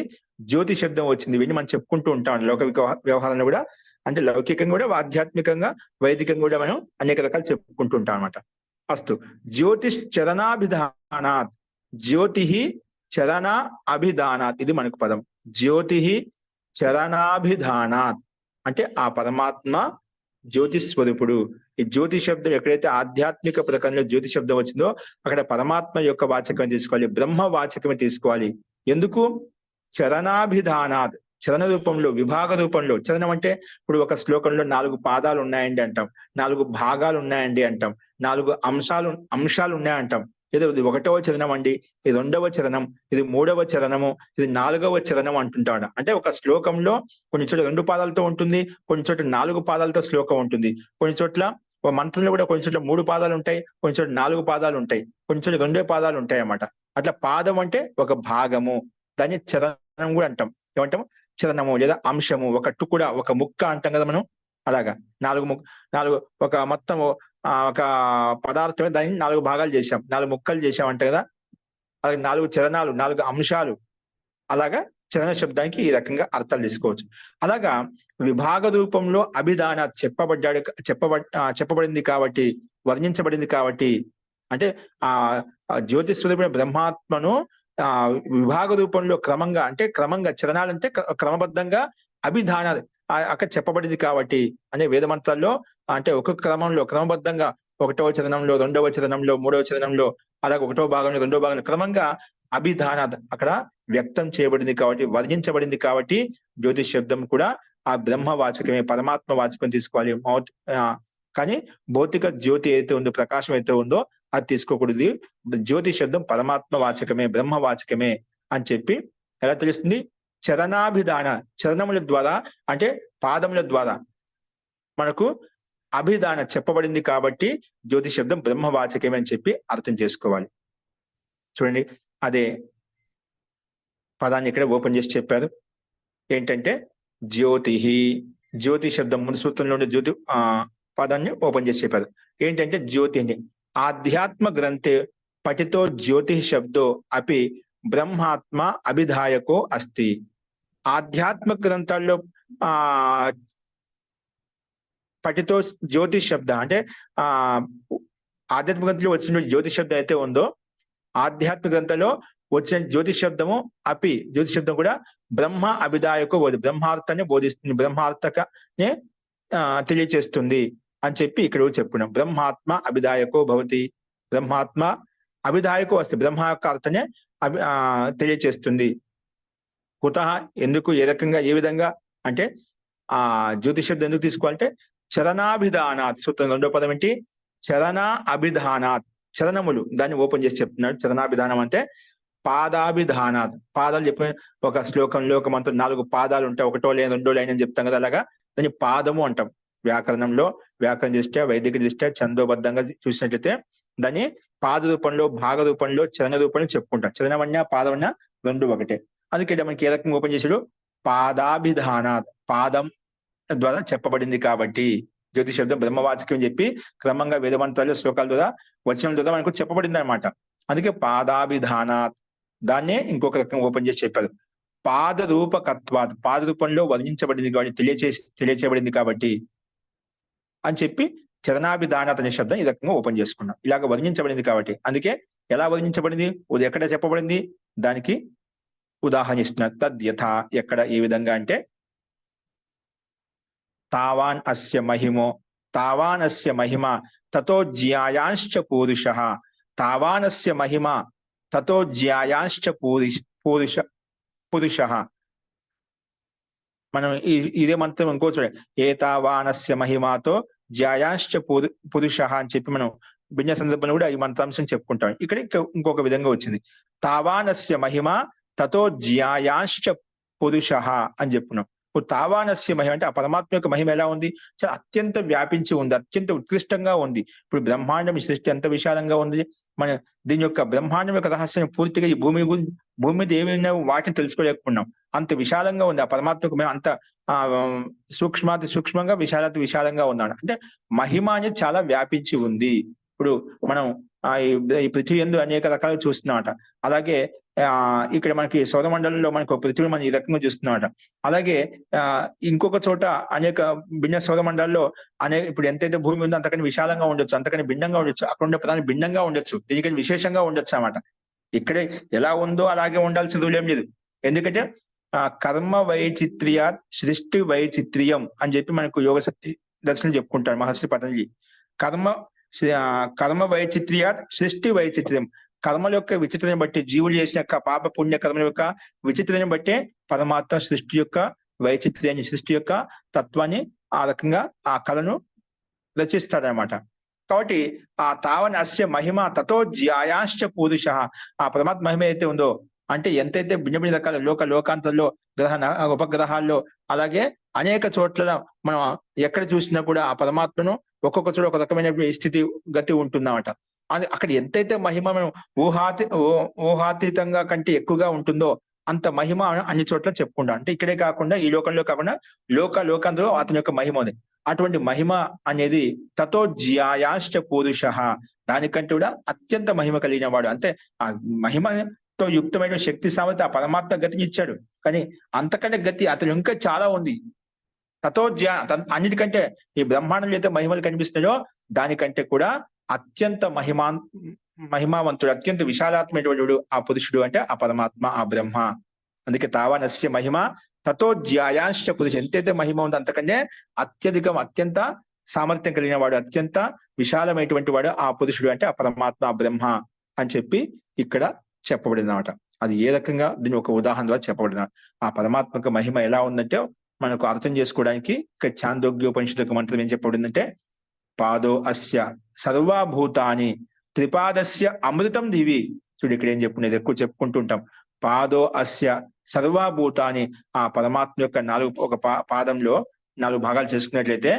జ్యోతి శబ్దం వచ్చింది. ఇవన్నీ మనం చెప్పుకుంటూ ఉంటాం లోక వ్యవహారంలో కూడా. అంటే లౌకికంగా కూడా, ఆధ్యాత్మికంగా, వైదికంగా కూడా మనం అనేక రకాలు చెప్పుకుంటూ ఉంటాం అనమాట. అస్తు. జ్యోతిశ్చరణాభిధానాత్. జ్యోతి చరణ అభిధానాత్, ఇది మనకు పదం. జ్యోతి చరణాభిధానాత్ అంటే ఆ పరమాత్మ జ్యోతి స్వరూపుడు. ఈ జ్యోతి శబ్దం ఎక్కడైతే ఆధ్యాత్మిక ప్రకారంలో జ్యోతి శబ్దం వచ్చిందో అక్కడ పరమాత్మ యొక్క వాచకం తీసుకోవాలి, బ్రహ్మ వాచకమే తీసుకోవాలి. ఎందుకు? చరణాభిధానాత్, చరణ రూపంలో, విభాగ రూపంలో. చరణం అంటే ఇప్పుడు ఒక శ్లోకంలో 4 పాదాలు ఉన్నాయండి అంటాం, 4 భాగాలు ఉన్నాయండి అంటాం, 4 అంశాలు ఉన్నాయంటాం. ఏదో ఇది 1వ చరణం అండి, ఇది 2వ చరణం, ఇది 3వ చరణము, ఇది 4వ చరణం అంటుంటాడు. అంటే ఒక శ్లోకంలో కొన్ని చోట్ల 2 పాదాలతో ఉంటుంది, కొన్ని చోట్ల 4 పాదాలతో శ్లోకం ఉంటుంది, కొన్ని చోట్ల ఒక మంత్రంలో కూడా కొన్ని చోట్ల 3 పాదాలు ఉంటాయి, కొన్ని చోట్ల 4 పాదాలు ఉంటాయి, కొన్ని చోట్ల 2 పాదాలు ఉంటాయి అన్నమాట. అట్లా పాదం అంటే ఒక భాగము, దాన్ని చరణం కూడా అంటాం. ఏమంటాము? చరణము లేదా అంశము, ఒక టుకుడ, ఒక ముక్క అంటాం కదా మనం. అలాగా 4 ఒక మొత్తం ఒక పదార్థమే దాన్ని 4 భాగాలు చేశాం, 4 ముక్కలు చేశాం అంటే కదా. అలాగే 4 చరణాలు, 4 అంశాలు. అలాగా చరణ శబ్దానికి ఈ రకంగా అర్థాలు తీసుకోవచ్చు. అలాగా విభాగ రూపంలో అభిధాన చెప్పబడింది కాబట్టి, వర్ణించబడింది కాబట్టి, అంటే ఆ జ్యోతి స్వరూపమైన బ్రహ్మాత్మను విభాగ రూపంలో క్రమంగా, అంటే క్రమంగా, చరణాలంటే క్రమబద్ధంగా, అభిధానాలు అక్కడ చెప్పబడింది కాబట్టి, అనే వేద మంత్రాల్లో అంటే ఒక్కొక్క క్రమంలో క్రమబద్ధంగా 1వ చరణంలో, 2వ చరణంలో, 3వ చరణంలో, అలాగే 1వ భాగంలో, 2వ భాగంలో క్రమంగా అభిధాన అక్కడ వ్యక్తం చేయబడింది కాబట్టి, వర్ణించబడింది కాబట్టి జ్యోతిష్ శబ్దం కూడా ఆ బ్రహ్మ వాచకమే, పరమాత్మ వాచకం తీసుకోవాలి. కానీ భౌతిక జ్యోతి అయితే ఉందో, ప్రకాశం అయితే ఉందో అది తీసుకోకూడదు. జ్యోతి శబ్దం పరమాత్మ వాచకమే, బ్రహ్మ వాచకమే అని చెప్పి ఎలా తెలుస్తుంది? చరణాభిధాన, చరణముల ద్వారా అంటే పాదముల ద్వారా మనకు అభిధాన చెప్పబడింది కాబట్టి జ్యోతి శబ్దం బ్రహ్మవాచకమే అని చెప్పి అర్థం చేసుకోవాలి. చూడండి, అదే పదాన్ని ఇక్కడ ఓపెన్ చేసి చెప్పారు. ఏంటంటే జ్యోతి, జ్యోతి శబ్దం ముందు సూత్రంలో ఉండే జ్యోతి పదాన్ని ఓపెన్ చేసి చెప్పారు. ఏంటంటే జ్యోతి అంటే ఆధ్యాత్మ గ్రంథే పఠితో జ్యోతి శబ్దో అపి బ్రహ్మాత్మ అభిధాయకో అస్తి. ఆధ్యాత్మ గ్రంథాల్లో పఠితో జ్యోతి శబ్ద అంటే ఆధ్యాత్మిక గ్రంథంలో వచ్చిన జ్యోతి శబ్దం అయితే ఉందో, ఆధ్యాత్మిక గ్రంథంలో వచ్చిన జ్యోతి శబ్దము అపి, జ్యోతి శబ్దం కూడా బ్రహ్మ అభిధాయకో బ్రహ్మార్థాన్ని బోధిస్తుంది, బ్రహ్మార్థకనే తెలియచేస్తుంది అని చెప్పి ఇక్కడ చెప్పుకున్నాం. బ్రహ్మాత్మ అభిధాయకో భవతి, బ్రహ్మాత్మ అభిధాయకో వస్తే బ్రహ్మ యొక్క అర్థనే తెలియచేస్తుంది. కుతః, ఎందుకు, ఏ రకంగా, ఏ విధంగా అంటే ఆ జ్యోతి శబ్దం ఎందుకు తీసుకోవాలంటే చరణాభిధానాత్. సూత్రం 2వ పదం ఏంటి? చరణ అభిధానాత్, చరణములు. దాన్ని ఓపెన్ చేసి చెప్తున్నాడు. చరణాభిధానం అంటే పాదాభిధానాత్. పాదాలు చెప్పిన ఒక శ్లోకంలో ఒక మంత్రం 4 పాదాలు ఉంటాయి, 1వ లైన్ 2వ లైన్ అని చెప్తాం కదా, అలాగా దాన్ని పాదము అంటాం. వ్యాకరణంలో, వ్యాకరణ దృష్ట్యా, వైదిక దృష్ట్యా, ఛందోబద్ధంగా చూసినట్లయితే దాన్ని పాద రూపంలో, భాగ రూపంలో, చరణ రూపంలో చెప్పుకుంటాం. చరణమన్నా పాదమన్నా 2 ఒకటే. అందుకే మనకి ఏ రకంగా ఓపెన్ చేసాడు? పాదాభిధానాత్, పాదం ద్వారా చెప్పబడింది కాబట్టి జ్యోతి శబ్దం బ్రహ్మవాచకం అని చెప్పి క్రమంగా వేదమంత్రాలు, శ్లోకాల ద్వారా, వచనం ద్వారా మనకు చెప్పబడింది అనమాట. అందుకే పాదాభిధానాత్. దాన్నే ఇంకొక రకంగా ఓపెన్ చేసి చెప్పారు. పాద రూపకత్వాత్, పాద రూపంలో వర్ణించబడింది కాబట్టి, తెలియచేయబడింది కాబట్టి అని చెప్పి చరణాభిధానాత్ అనే శబ్దం ఈ రకంగా ఓపెన్ చేసుకున్నాం. ఇలాగ వర్ణించబడింది కాబట్టి. అందుకే ఎలా వర్ణించబడింది, ఎక్కడ చెప్పబడింది, దానికి ఉదాహరణ ఇస్తున్నారు. తద్యథ, ఎక్కడ, ఏ విధంగా అంటే తావాన్ అస్య మహిమో, తావానస్య మహిమ తతో జ్యాయాంశ్చ పూరుషః, తావానస్య మహిమ తతో జ్యాయాంశ్చ పురుషః. మనం ఇదే మంత్రం ఇంకో చూడండి, ఏతావానస్య మహిమాతో జ్యాయాంశ్చ పురుషః అని చెప్పి మనం భిన్న సందర్భంలో కూడా ఈ మంత్రాంశం చెప్పుకుంటాం. ఇక్కడ ఇంకొక విధంగా వచ్చింది. తావానస్య మహిమ తతో జ్యాయాంశ్చ పురుషః అని చెప్పుకున్నాం. ఇప్పుడు తావానస్య మహిమ అంటే ఆ పరమాత్మ యొక్క మహిమ ఎలా ఉంది? చాలా అత్యంత వ్యాపించి ఉంది, అత్యంత ఉత్కృష్టంగా ఉంది. ఇప్పుడు బ్రహ్మాండం, సృష్టి ఎంత విశాలంగా ఉంది. మన దీని యొక్క బ్రహ్మాండం యొక్క రహస్యం పూర్తిగా ఈ భూమి మీద ఏమైనా వాటిని తెలుసుకోలేకున్నాం. అంత విశాలంగా ఉంది ఆ పరమాత్మకు. మేము అంత సూక్ష్మాతి సూక్ష్మంగా, విశాలత విశాలంగా ఉన్నాడు. అంటే మహిమ అనేది చాలా వ్యాపించి ఉంది. ఇప్పుడు మనం ఈ పృథ్వీ యందు అనేక రకాలు చూస్తున్నామట. అలాగే ఇక్కడ మనకి సౌరమండలంలో మనకు పృథివీ మనం ఈ రకంగా చూస్తున్నామట. అలాగే ఇంకొక చోట అనేక భిన్న సౌరమండలాల్లో ఇప్పుడు ఎంతైతే భూమి ఉందో అంతకని విశాలంగా ఉండొచ్చు, అంతకని భిన్నంగా ఉండొచ్చు, అక్కడ ఉండే పదాలు భిన్నంగా ఉండొచ్చు, దీనికని విశేషంగా ఉండొచ్చు అన్నమాట. ఇక్కడే ఎలా ఉందో అలాగే ఉండాల్సిన రూల్ ఏం లేదు. ఎందుకంటే కర్మ వైచిత్ర్యాత్ సృష్టి వైచిత్ర్యం అని చెప్పి మనకు యోగ దర్శనం చెప్పుకుంటారు మహర్షి పతంజలి. కర్మ వైచిత్ర్యాత్ సృష్టి వైచిత్ర్యం, కర్మల యొక్క విచిత్రని బట్టి, జీవులు చేసిన పాప పుణ్య కర్మల యొక్క విచిత్రని బట్టే పరమాత్మ సృష్టి యొక్క వైచిత్ర్యాన్ని, సృష్టి యొక్క తత్వాన్ని ఆ రకంగా ఆ కళను రచిస్తాడనమాట. కాబట్టి ఆ తావన్ అస్య మహిమ తతో జ్యాయాశ్చ పురుష, ఆ పరమాత్మ మహిమ అయితే ఉందో అంటే ఎంతైతే భిన్న భిన్న రకాల లోకాంతరంలో ఉపగ్రహాల్లో అలాగే అనేక చోట్ల మనం ఎక్కడ చూసినా కూడా ఆ పరమాత్మను ఒక్కొక్క చోట ఒక రకమైన స్థితి గతి ఉంటుందన్నమాట. అక్కడ ఎంతైతే మహిమ మనం ఊహాతీతంగా కంటే ఎక్కువగా ఉంటుందో అంత మహిమ అన్ని చోట్ల చెప్పుకుంటాం. అంటే ఇక్కడే కాకుండా ఈ లోకంలో కాకుండా లోకాంతలో అతని యొక్క మహిమ ఉంది. అటువంటి మహిమ అనేది తతో జ్యాయాశ్చ పురుష, దానికంటే కూడా అత్యంత మహిమ కలిగిన వాడు. అంటే ఆ మహిమతో యుక్తమైన శక్తి సామర్థ్యం ఆ పరమాత్మ గతిని ఇచ్చాడు, కానీ అంతకంటే గతి అతను ఇంకా చాలా ఉంది. తతో అన్నిటికంటే ఈ బ్రహ్మాండంలో అయితే మహిమలు కనిపిస్తున్నాయో దానికంటే కూడా అత్యంత మహిమావంతుడు, అత్యంత విశాలాత్మైనటువంటి ఆ పురుషుడు అంటే ఆ పరమాత్మ, ఆ బ్రహ్మ. అందుకే తావానస్య మహిమ తతో జ్యాయాశ్చ పురుష, ఎంతైతే మహిమ ఉందో అంతకంటే అత్యంత సామర్థ్యం కలిగిన వాడు, అత్యంత విశాలమైనటువంటి వాడు ఆ పురుషుడు అంటే ఆ పరమాత్మ, ఆ బ్రహ్మ అని చెప్పి ఇక్కడ చెప్పబడింది అనమాట. అది ఏ రకంగా దీని ఒక ఉదాహరణ ద్వారా చెప్పబడిన ఆ పరమాత్మక మహిమ ఎలా ఉందంటే మనకు అర్థం చేసుకోవడానికి ఇక్కడ ఛాందోగ్యోపనిషత్తు మంత్రం ఏం చెప్పబడిందంటే, పాదో అస్య సర్వభూతాని త్రిపాదస్య అమృతం దివి. చూడు ఇక్కడ ఏం చెప్పుకునేది ఎక్కువ చెప్పుకుంటూ ఉంటాం. పాదో అస్య సర్వభూతాని, ఆ పరమాత్మ యొక్క ఒక పాదంలో 4 భాగాలు చేసుకున్నట్లయితే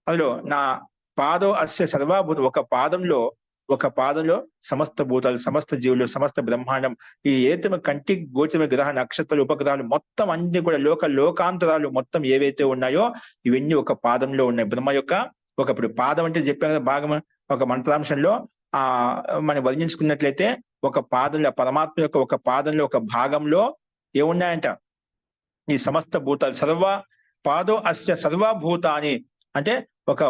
అందులో నా పాదో అస్య సర్వభూత, ఒక పాదంలో సమస్త భూతాలు, సమస్త జీవులు, సమస్త బ్రహ్మాండం, ఈ ఏతమ కంటి గోచర గ్రహ నక్షత్రాలు ఉపగ్రహాలు మొత్తం అన్ని కూడా లోకాంతరాలు మొత్తం ఏవైతే ఉన్నాయో ఇవన్నీ ఒక పాదంలో ఉన్నాయి. బ్రహ్మ యొక్క ఇప్పుడు పాదం అంటే చెప్పాను కదా భాగం, ఒక మంత్రాంశంలో మనం వర్ణించుకున్నట్లయితే ఒక పాదంలో పరమాత్మ యొక్క ఒక పాదంలో ఒక భాగంలో ఏమున్నాయంట ఈ సమస్త భూతాలు. పాదో అస్య సర్వభూతాని అంటే ఒక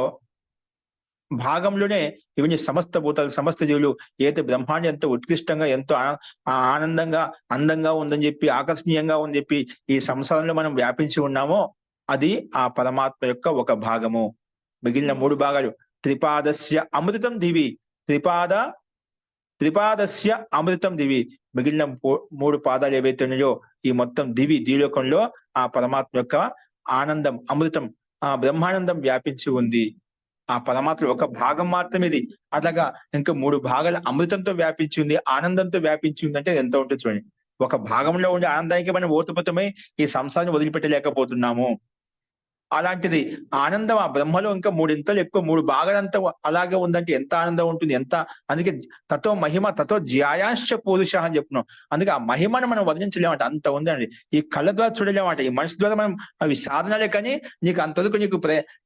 భాగంలోనే ఇవన్నీ సమస్త భూతాలు, సమస్త జీవులు ఏదైతే బ్రహ్మాండం ఎంతో ఉత్కృష్టంగా, ఎంతో ఆనందంగా, అందంగా ఉందని చెప్పి, ఆకర్షణీయంగా ఉందని చెప్పి ఈ సంసారంలో మనం వ్యాపించి ఉన్నామో అది ఆ పరమాత్మ యొక్క ఒక భాగము. మిగిలిన 3 భాగాలు త్రిపాదస్య అమృతం దివి, త్రిపాదస్య అమృతం దివి, మిగిలిన 3 పాదాలు ఏవైతే ఉన్నాయో ఈ మొత్తం ద్విలోకంలో ఆ పరమాత్మ యొక్క ఆనందం, అమృతం, ఆ బ్రహ్మానందం వ్యాపించి ఉంది. ఆ పరమాత్మ ఒక భాగం మాత్రమే ఇది. అట్లాగా ఇంకా 3 భాగాల అమృతంతో వ్యాపించి ఉంది, ఆనందంతో వ్యాపించి ఉంది. అంటే ఎంత ఉంటుంది చూడండి. ఒక భాగంలో ఉండే ఆనందానికి మనం ఓతుపోతమై ఈ సంసారాన్ని వదిలిపెట్టలేకపోతున్నాము. అలాంటిది ఆనందం ఆ బ్రహ్మలో ఇంకా 3 ఎక్కువ, 3 భాగాలంతా అలాగే ఉందంటే ఎంత ఆనందం ఉంటుంది, ఎంత. అందుకే తతో మహిమ తతో జ్యాయాశ్చ పురుష అని చెప్తున్నాం. అందుకే ఆ మహిమను మనం వర్ణించలేమంట, అంత ఉందండి. ఈ కళ్ళ ద్వారా చూడలేమంట, ఈ మనసు ద్వారా మనం అవి సాధనాలే కానీ నీకు అంతవరకు నీకు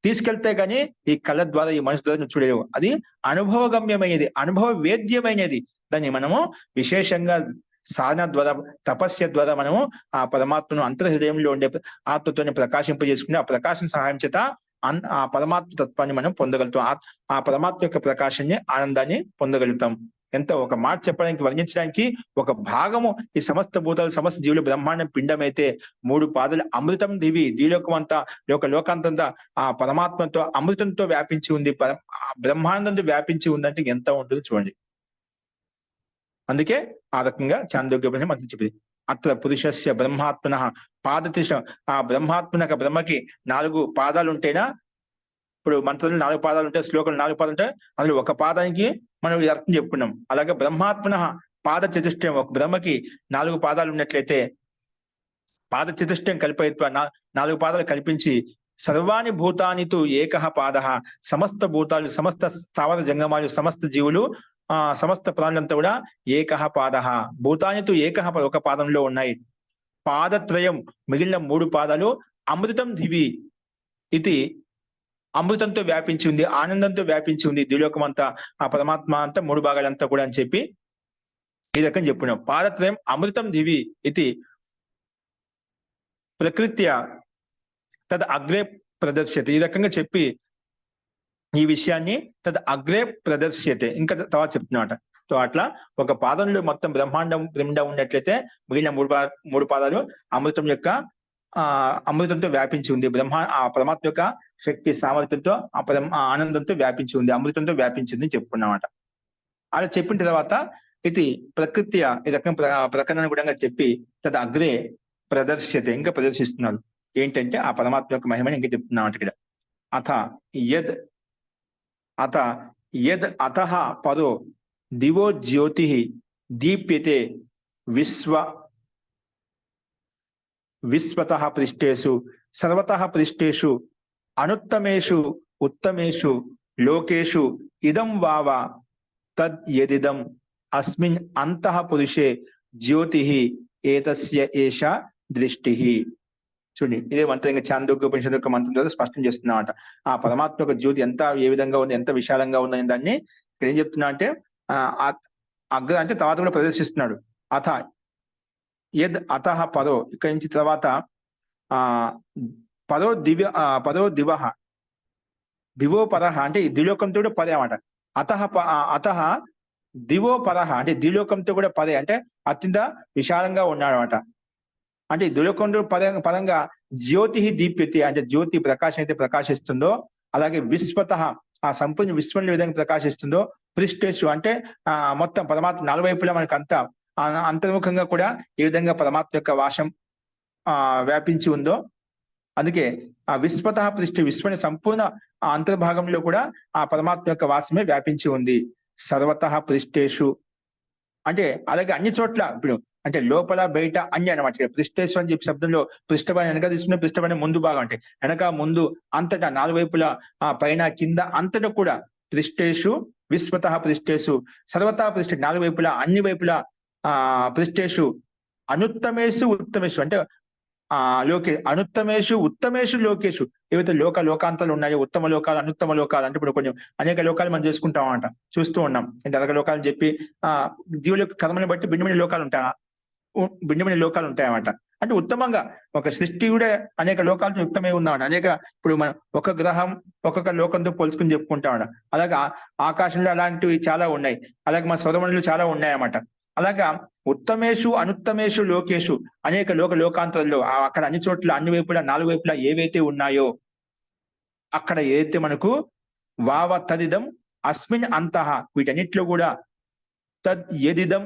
తీసుకెళ్తే కానీ ఈ కళ్ళ ద్వారా, ఈ మనసు ద్వారా నువ్వు చూడలేవు. అది అనుభవగమ్యమైనది, అనుభవ వేద్యమైనది. దాన్ని మనము విశేషంగా సాధన ద్వారా, తపస్య ద్వారా మనము ఆ పరమాత్మను అంతర్హృదయంలో ఉండే ఆత్మతోని ప్రకాశింపజేసుకుని ఆ ప్రకాశం సహాయం చేత ఆ పరమాత్మ తత్వాన్ని మనం పొందగలుగుతాం. ఆ పరమాత్మ యొక్క ప్రకాశాన్ని, ఆనందాన్ని పొందగలుగుతాం. ఎంత ఒక మాట చెప్పడానికి, వర్ణించడానికి ఒక భాగము ఈ సమస్త భూతాలు, సమస్త జీవులు బ్రహ్మాండం పిండమైతే 3 పాదాలు అమృతం దివి, దీలోకం అంతా, లోకాంతంతా ఆ పరమాత్మతో అమృతంతో వ్యాపించి ఉంది, బ్రహ్మాండంతో వ్యాపించి ఉందంటే ఎంత ఉంటుందో చూడండి. అందుకే ఆ రకంగా ఛాందోగ్యోపనిషత్తు మంత్రం చెప్పింది. అత్ర పురుషస్య బ్రహ్మాత్మన పాదతిష్ట, ఆ బ్రహ్మాత్మనక బ్రహ్మకి 4 పాదాలు ఉంటేనా, ఇప్పుడు మంత్రంలో 4 పాదాలు ఉంటాయి, శ్లోకంలో 4 పాదాలు ఉంటాయి, అందులో ఒక పాదానికి మనం ఈ అర్థం చెప్పుకున్నాం. అలాగే బ్రహ్మాత్మన పాద చతుష్టయం, ఒక బ్రహ్మకి 4 పాదాలు ఉన్నట్లయితే పాద చతుష్టయం కలిపి 4 పాదాలు కల్పించి సర్వాణి భూతానితు ఏకః పాదః, సమస్త భూతాలు, సమస్త స్థావర జంగమాలు, సమస్త జీవులు, సమస్త ప్రాణులంతా కూడా ఏకః పాదః, భూతానితు ఏకః ఒక పాదంలో ఉన్నాయి. పాదత్రయం, మిగిలిన 3 పాదాలు అమృతం దివి, ఇది అమృతంతో వ్యాపించి ఉంది, ఆనందంతో వ్యాపించి ఉంది ద్విలోకం అంతా, ఆ పరమాత్మ అంతా 3 భాగాలంతా కూడా అని చెప్పి ఈ రకంగా చెప్పుకున్నాం. పాదత్రయం అమృతం దివి ఇది ప్రకృత్య తద్ అగ్రే ప్రదర్శ్యతే. ఈ రకంగా చెప్పి ఈ విషయాన్ని తద్ అగ్రే ప్రదర్శ్యతే ఇంకా తర్వాత చెప్తున్నమాట. సో అట్లా ఒక పాదంలో మొత్తం బ్రహ్మాండం ఉన్నట్లయితే మిగిలిన మూడు పాదాలు అమృతం యొక్క అమృతంతో వ్యాపించి ఉంది. ఆ పరమాత్మ యొక్క శక్తి సామర్థ్యంతో ఆ ఆనందంతో వ్యాపించి ఉంది, అమృతంతో వ్యాపించింది చెప్పుకున్నామట. అలా చెప్పిన తర్వాత ఇది ప్రకృతి ఈ రకం ప్రకరణానుగుణంగా చెప్పి తద అగ్రే ప్రదర్శ్యతే ఇంకా ప్రదర్శిస్తున్నారు. ఏంటంటే ఆ పరమాత్మ యొక్క మహిమని ఇంకా చెప్తున్నామట ఇక్కడ. అథ యద్ అతః పదో దివో జ్యోతి దీప్యతే విశ్వతః పృష్ఠేషు సర్వతః పృష్ఠేషు అనుత్తమేషు ఉత్తమేషు లోకేషు ఇదం వావ తద్ యదిదం అస్మిన్ అంతః పురుషే జ్యోతి ఏతస్య ఏష దృష్టి. చూడండి, ఇదే మంత్రం ఇంకా చాందోగ్యోపనిషత్తు యొక్క మంత్రం ద్వారా స్పష్టం చేస్తున్నామట. ఆ పరమాత్మ యొక్క జ్యోతి ఏ విధంగా ఉంది, ఎంత విశాలంగా ఉందని దాన్ని ఇక్కడ ఏం చెప్తున్నా అంటే అగ్ర అంటే తర్వాత కూడా ప్రదర్శిస్తున్నాడు. అథ యద్ అతః పదో, ఇక్కడి నుంచి తర్వాత పదో దివో పరహ అంటే ద్విలోకంతో కూడా పదే అన్నమాట. అతః దివో పరహ అంటే ద్విలోకంతో కూడా పదే అంటే అత్యంత విశాలంగా ఉన్నాడు అనమాట. అంటే ద్విలోకంతో పదంగా జ్యోతి దీప్యతి అంటే జ్యోతి ప్రకాశం అయితే ప్రకాశిస్తుందో అలాగే విశ్వతః ఆ సంపూర్ణ విశ్వంలో ఏ విధంగా ప్రకాశిస్తుందో పృష్ఠేషు అంటే మొత్తం పరమాత్మ నలువైపులా మనకు అంతా అంతర్ముఖంగా కూడా ఏ విధంగా పరమాత్మ యొక్క వాసం వ్యాపించి ఉందో అందుకే ఆ విశ్వతః పృష్ఠ విశ్వని సంపూర్ణ ఆ అంతర్భాగంలో కూడా ఆ పరమాత్మ యొక్క వాసమే వ్యాపించి ఉంది. సర్వతః పృష్ఠేషు అంటే అలాగే అన్ని చోట్ల ఇప్పుడు అంటే లోపల బయట అన్ని అనమాట. పృష్ఠేశ్వర అని చెప్పి శబ్దంలో పృష్ఠభాగం వెనక తీసుకున్న పృష్ఠభాగం ముందు భాగం అంటే వెనక ముందు అంతటా నాలుగు వైపులా ఆ పైన కింద అంతటా కూడా పృష్ఠేషు విశ్వతః పృష్ఠేషు సర్వతః పృష్ఠ నాలుగు వైపులా అన్ని వైపులా పృష్ఠేషు అనుత్తమేషు ఉత్తమేషు అంటే అనుత్తమేషు ఉత్తమేషు లోకేషు ఏవైతే లోకాంతాలు ఉన్నాయో ఉత్తమ లోకాలు అనుత్తమ లోకాలు అంటే ఇప్పుడు కొంచెం అనేక లోకాలు మనం చేసుకుంటాం అంట చూస్తూ ఉన్నాం. అంటే అలాగ లోకాలని చెప్పి జీవుల యొక్క కర్మని బట్టి భిన్నమైన లోకాలు ఉంటాయన్నమాట. అంటే ఉత్తమంగా ఒక సృష్టి కూడా అనేక లోకాలతో యుక్తమై ఉన్నాడు. అనేక ఇప్పుడు మనం ఒక గ్రహం ఒక్కొక్క లోకంతో పోల్చుకుని చెప్పుకుంటామట. అలాగా ఆకాశంలో అలాంటివి చాలా ఉన్నాయి. అలాగే మన సౌరమండలు చాలా ఉన్నాయన్నమాట. అలాగా ఉత్తమేషు అనుత్తమేషు లోకేషు అనేక లోకాంతరాల్లో అక్కడ అన్ని చోట్ల అన్ని వైపులా నాలుగు వైపులా ఏవైతే ఉన్నాయో అక్కడ ఏదైతే మనకు వావ తదిదం అస్మిన్ అంతః వీటన్నిటిలో కూడా తద్ యదిదం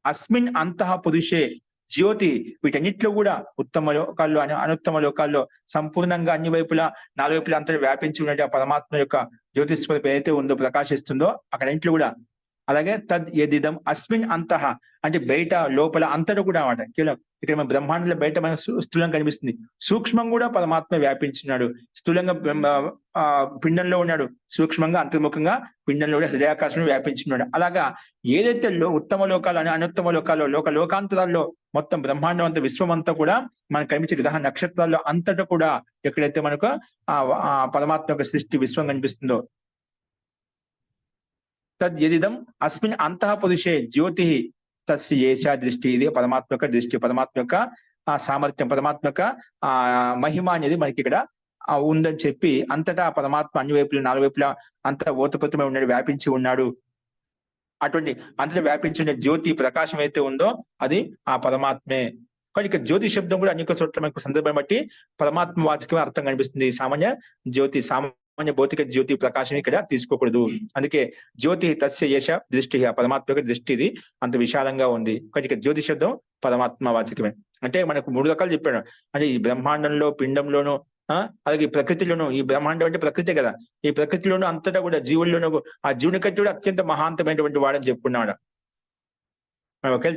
అస్మిన్ అంతః పురుషే జ్యోతి వీటన్నిటిలో కూడా ఉత్తమ లోకాల్లో అనుత్తమ లోకాల్లో సంపూర్ణంగా అన్ని వైపులా నాలుగు వైపులా అంతా వ్యాపించి ఉన్నట్టు ఆ పరమాత్మ యొక్క జ్యోతిస్వరూపం ఏదైతే ఉందో ప్రకాశిస్తుందో అక్కడ ఇంట్లో కూడా అలాగే తద్ యదిదం అస్మిన్ అంతః అంటే బయట లోపల అంతటా కూడా అన్నమాట. కేవలం ఇక్కడ మన బ్రహ్మాండంలో బయట మన స్థూలంగా కనిపిస్తుంది, సూక్ష్మం కూడా పరమాత్మ వ్యాపించినాడు. స్థూలంగా పిండంలో ఉన్నాడు, సూక్ష్మంగా అంతర్ముఖంగా పిండంలో కూడా హృదయాకాశంలో వ్యాపించినాడు. అలాగా ఏదైతే ఉత్తమ లోకాలు అనుత్తమ లోకాల్లో లోకాంతరాల్లో మొత్తం బ్రహ్మాండం అంతా విశ్వం అంతా కూడా మనకు కనిపించే గ్రహ నక్షత్రాల్లో అంతటా కూడా ఎక్కడైతే మనకు ఆ పరమాత్మ యొక్క సృష్టి విశ్వం కనిపిస్తుందో తద్ యదిదం అస్మిన్ అంతః పురుషే జ్యోతి తస్య ఏష దృష్టి. ఇది పరమాత్మ యొక్క దృష్టి, పరమాత్మ యొక్క సామర్థ్యం, పరమాత్మ యొక్క మహిమ అనేది మనకి ఇక్కడ ఉందని చెప్పి అంతటా పరమాత్మ అన్ని వైపులా నాలుగు వైపులా అంతటా ఓతప్రోతమై ఉన్నాడు, వ్యాపించి ఉన్నాడు. అటువంటి అంతటా వ్యాపించిన జ్యోతి ప్రకాశం అయితే ఉందో అది ఆ పరమాత్మే. కానీ ఇక జ్యోతి శబ్దం కూడా అనేక చోట్ల మనకు సందర్భం బట్టి పరమాత్మ వాచకమే అర్థం కనిపిస్తుంది. సామాన్య భౌతిక జ్యోతి ప్రకాశం ఇక్కడ తీసుకోకూడదు. అందుకే జ్యోతి తస్య ఏష దృష్టి, ఆ పరమాత్మ యొక్క దృష్టి ఇది అంత విశాలంగా ఉంది. కానీ ఇక జ్యోతి శబ్దం పరమాత్మ వాచకమే. అంటే మనకు మూడు రకాలు చెప్పాడు. అంటే ఈ బ్రహ్మాండంలో పిండంలోను అలాగే ప్రకృతిలోను, ఈ బ్రహ్మాండం అంటే ప్రకృతి కదా, ఈ ప్రకృతిలోను అంతటా కూడా జీవుల్లోనూ ఆ జీవుని కంటే కూడా అత్యంత మహాంతమైనటువంటి వాడని చెప్పుకున్నాడు. ఒకే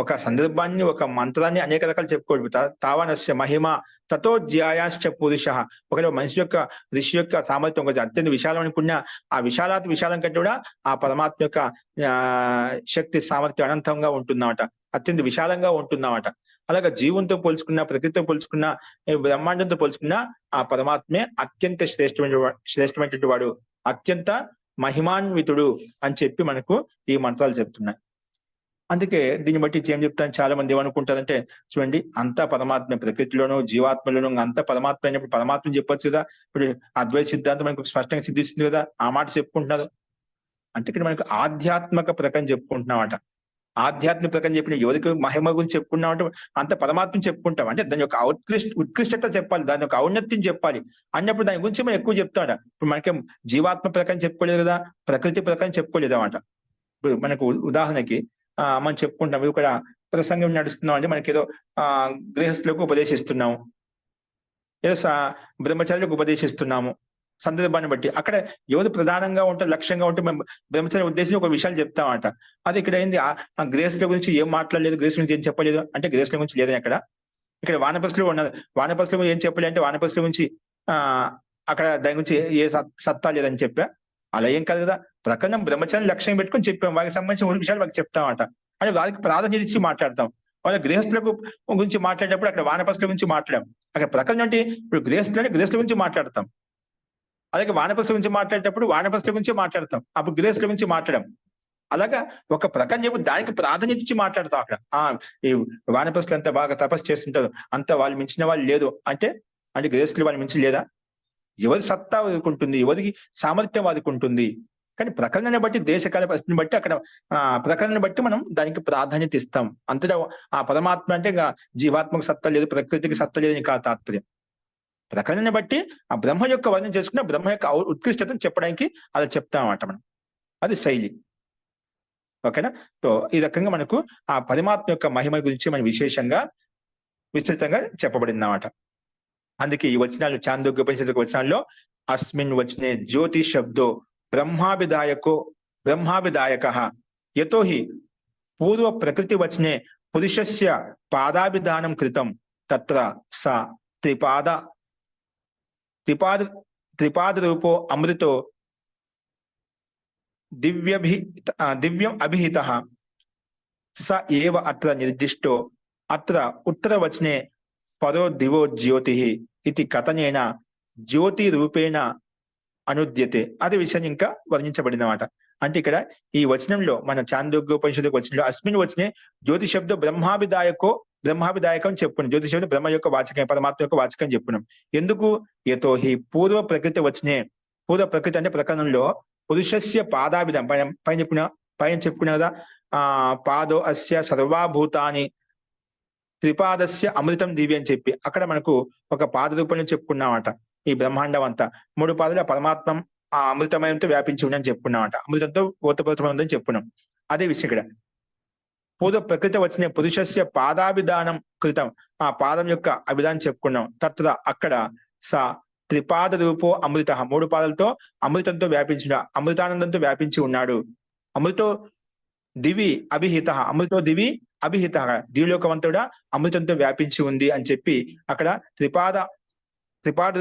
ఒక సందర్భాన్ని ఒక మంత్రాన్ని అనేక రకాలు చెప్పుకోవచ్చు. తావనస్య మహిమ తతో జ్యాయాశ్చ పురుష. ఒకవేళ మనిషి యొక్క ఋషి యొక్క సామర్థ్యం కొంచెం అత్యంత విశాలం అనుకున్న ఆ విశాలం కంటే కూడా ఆ పరమాత్మ యొక్క శక్తి సామర్థ్యం అనంతంగా ఉంటున్నామట, అత్యంత విశాలంగా ఉంటున్నామట. అలాగే జీవంతో పోల్చుకున్న, ప్రకృతితో పోల్చుకున్న, బ్రహ్మాండంతో పోల్చుకున్న ఆ పరమాత్మే అత్యంత శ్రేష్టమైనటువంటి వాడు, అత్యంత మహిమాన్వితుడు అని చెప్పి మనకు ఈ మంత్రాలు చెప్తున్నాయి. అందుకే దీన్ని బట్టి ఏం చెప్తాను, చాలా మంది ఏమనుకుంటారంటే, చూడండి అంతా పరమాత్మ, ప్రకృతిలోను జీవాత్మలోను అంతా పరమాత్మ అయినప్పుడు పరమాత్మని చెప్పొచ్చు కదా, ఇప్పుడు అద్వైత సిద్ధాంతం మనకు స్పష్టంగా సిద్ధిస్తుంది కదా, ఆ మాట చెప్పుకుంటున్నారు. అంటే ఇక్కడ మనకు ఆధ్యాత్మిక ప్రకారం చెప్పుకుంటున్నామట. ఆధ్యాత్మిక ప్రకారం చెప్పిన ఎవరికి మహిమ గురించి చెప్పుకున్నాం అంటే అంత పరమాత్మని చెప్పుకుంటాం. అంటే దాని యొక్క ఉత్కృష్టత చెప్పాలి, దాని యొక్క ఔన్నత్యం చెప్పాలి అన్నప్పుడు దాని గురించి మనం ఎక్కువ చెప్తాడ. ఇప్పుడు మనకి జీవాత్మ ప్రకారం చెప్పుకోలేదు కదా, ప్రకృతి ప్రకారం చెప్పుకోలేదు అన్నమాట. ఇప్పుడు మనకు ఉదాహరణకి మనం చెప్పుకుంటాం, ఇక్కడ ప్రసంగం నడుస్తున్నాం అంటే మనకేదో గృహస్థులకు ఉపదేశిస్తున్నాము, ఏదో బ్రహ్మచారులకు ఉపదేశిస్తున్నాము. సందర్భాన్ని బట్టి అక్కడ ఎవరు ప్రధానంగా ఉంటే లక్ష్యంగా ఉంటే మేము బ్రహ్మచర్య ఉద్దేశించి ఒక విషయాలు చెప్తామంట. అది ఇక్కడ ఏంది, ఆ గ్రేస్ల గురించి ఏం మాట్లాడలేదు, గ్రేస్ గురించి ఏం చెప్పలేదు అంటే గ్రేస్ల గురించి లేదని అక్కడ. ఇక్కడ వానప్రస్థులు ఉన్నారు, వానప్రస్థులు గురించి ఏం చెప్పలేదు అంటే వానప్రస్థుల గురించి అక్కడ దాని గురించి ఏ సత్తా లేదని చెప్పా. అలా ఏం కాదు కదా, ప్రకరణం బ్రహ్మచారిని లక్ష్యం పెట్టుకొని చెప్పాం, వారికి సంబంధించిన విషయాలు వాళ్ళకి చెప్తామంట. అంటే వారికి ప్రాధాన్యత ఇచ్చి మాట్లాడతాం. వాళ్ళ గృహస్థులకు గురించి మాట్లాడేటప్పుడు అక్కడ వానప్రస్థుల గురించి మాట్లాడాం. అక్కడ ప్రకరణం అంటే ఇప్పుడు గృహస్థులు అంటే గృహస్థుల గురించి మాట్లాడతాం, అలాగే వానప్రస్థుల గురించి మాట్లాడేటప్పుడు వానప్రస్థుల గురించి మాట్లాడతాం, అప్పుడు గృహస్థుల గురించి మాట్లాడాం. అలాగా ఒక ప్రకరణం చెప్పి దానికి ప్రాధాన్యత ఇచ్చి మాట్లాడతాం. అక్కడ ఈ వానప్రస్థులు అంతా బాగా తపస్సు చేస్తుంటారు, అంత వాళ్ళు మించిన వాళ్ళు లేదు అంటే అంటే గృహస్థులు వాళ్ళు మించి లేదా, ఎవరి సత్తా వాదుకుంటుంది, ఎవరికి సామర్థ్యం వాదుకుంటుంది. కానీ ప్రకరణాన్ని బట్టి దేశకాల పరిస్థితిని బట్టి అక్కడ ప్రకరణాన్ని బట్టి మనం దానికి ప్రాధాన్యత ఇస్తాం. అంతటా ఆ పరమాత్మ అంటే జీవాత్మకు సత్తా లేదు, ప్రకృతికి సత్తా లేదని కాదు తాత్పర్యం. ప్రకరణాన్ని బట్టి ఆ బ్రహ్మ యొక్క వర్ణన చేసుకున్న బ్రహ్మ యొక్క ఉత్కృష్టతను చెప్పడానికి అలా చెప్తామన్నమాట మనం. అది శైలి. ఓకేనా? సో ఈ రకంగా మనకు ఆ పరమాత్మ యొక్క మహిమ గురించి మనం విస్తృతంగా చెప్పబడింది అన్నమాట. అందుకే ఈ వచనాలు చాందోగ్య ఉపనిషత్తు వచనాల్లో అస్మిన్ వచనే జ్యోతి శబ్దో బ్రహ్మాభిదాయక యతో హి పూర్వ ప్రకృతి వచనే పురుషస్య పాదాభిధానం కృతం తత్ర స త్రిపాద రూపో అమృతో దివ్యం అభిహిత స ఏవ అత్ర నిర్దిష్టో అత్ర ఉత్తరవచనే పదో దివో జ్యోతి ఇది కథనేన జ్యోతి రూపేణ అనుద్యతే. అదే విషయం ఇంకా వర్ణించబడింది అన్నమాట. అంటే ఇక్కడ ఈ వచనంలో మన చాందోగ్యోపనిషత్తు వచనంలో అస్మిన్ వచనే జ్యోతి శబ్ద బ్రహ్మాభిదాయకం చెప్పుకున్నాం. జ్యోతి శబ్దం బ్రహ్మ యొక్క వాచకం, పరమాత్మ యొక్క వాచకం చెప్పుకున్నాం. ఎందుకు? యతో హి పూర్వ ప్రకృతి వచనే, పూర్వ ప్రకృతి అంటే ప్రకరణంలో పురుషస్య పాదాభిధం పైన చెప్పుకున్నా కదా, పాదో అస్య సర్వాభూతాని త్రిపాదస్య అమృతం దివ్య అని చెప్పి అక్కడ మనకు ఒక పాద రూపంలో చెప్పుకున్నామట. ఈ బ్రహ్మాండం అంతా 3 పాదాల పరమాత్మ ఆ అమృతమయంతో వ్యాపించి ఉందని చెప్పుకున్నామట. అమృతంతో ఓతప్రోతమై ఉందని చెప్పుకున్నాం. అదే విషయం ఇక్కడ పూర్వ ప్రకృతి వచ్చిన పురుషస్య పాదాభిధానం కృతం, ఆ పాదం యొక్క అభిధానం చెప్పుకున్నాం. తత్ర అక్కడ స త్రిపాద రూపో అమృత, 3 పాదాలతో అమృతంతో వ్యాపించిన అమృతానందంతో వ్యాపించి ఉన్నాడు. అమృతో దివి అభిహిత, అమృతో దివి అభిహిత, దివ్యలోకవంతుడా అమృతంతో వ్యాపించి ఉంది అని చెప్పి అక్కడ త్రిపాద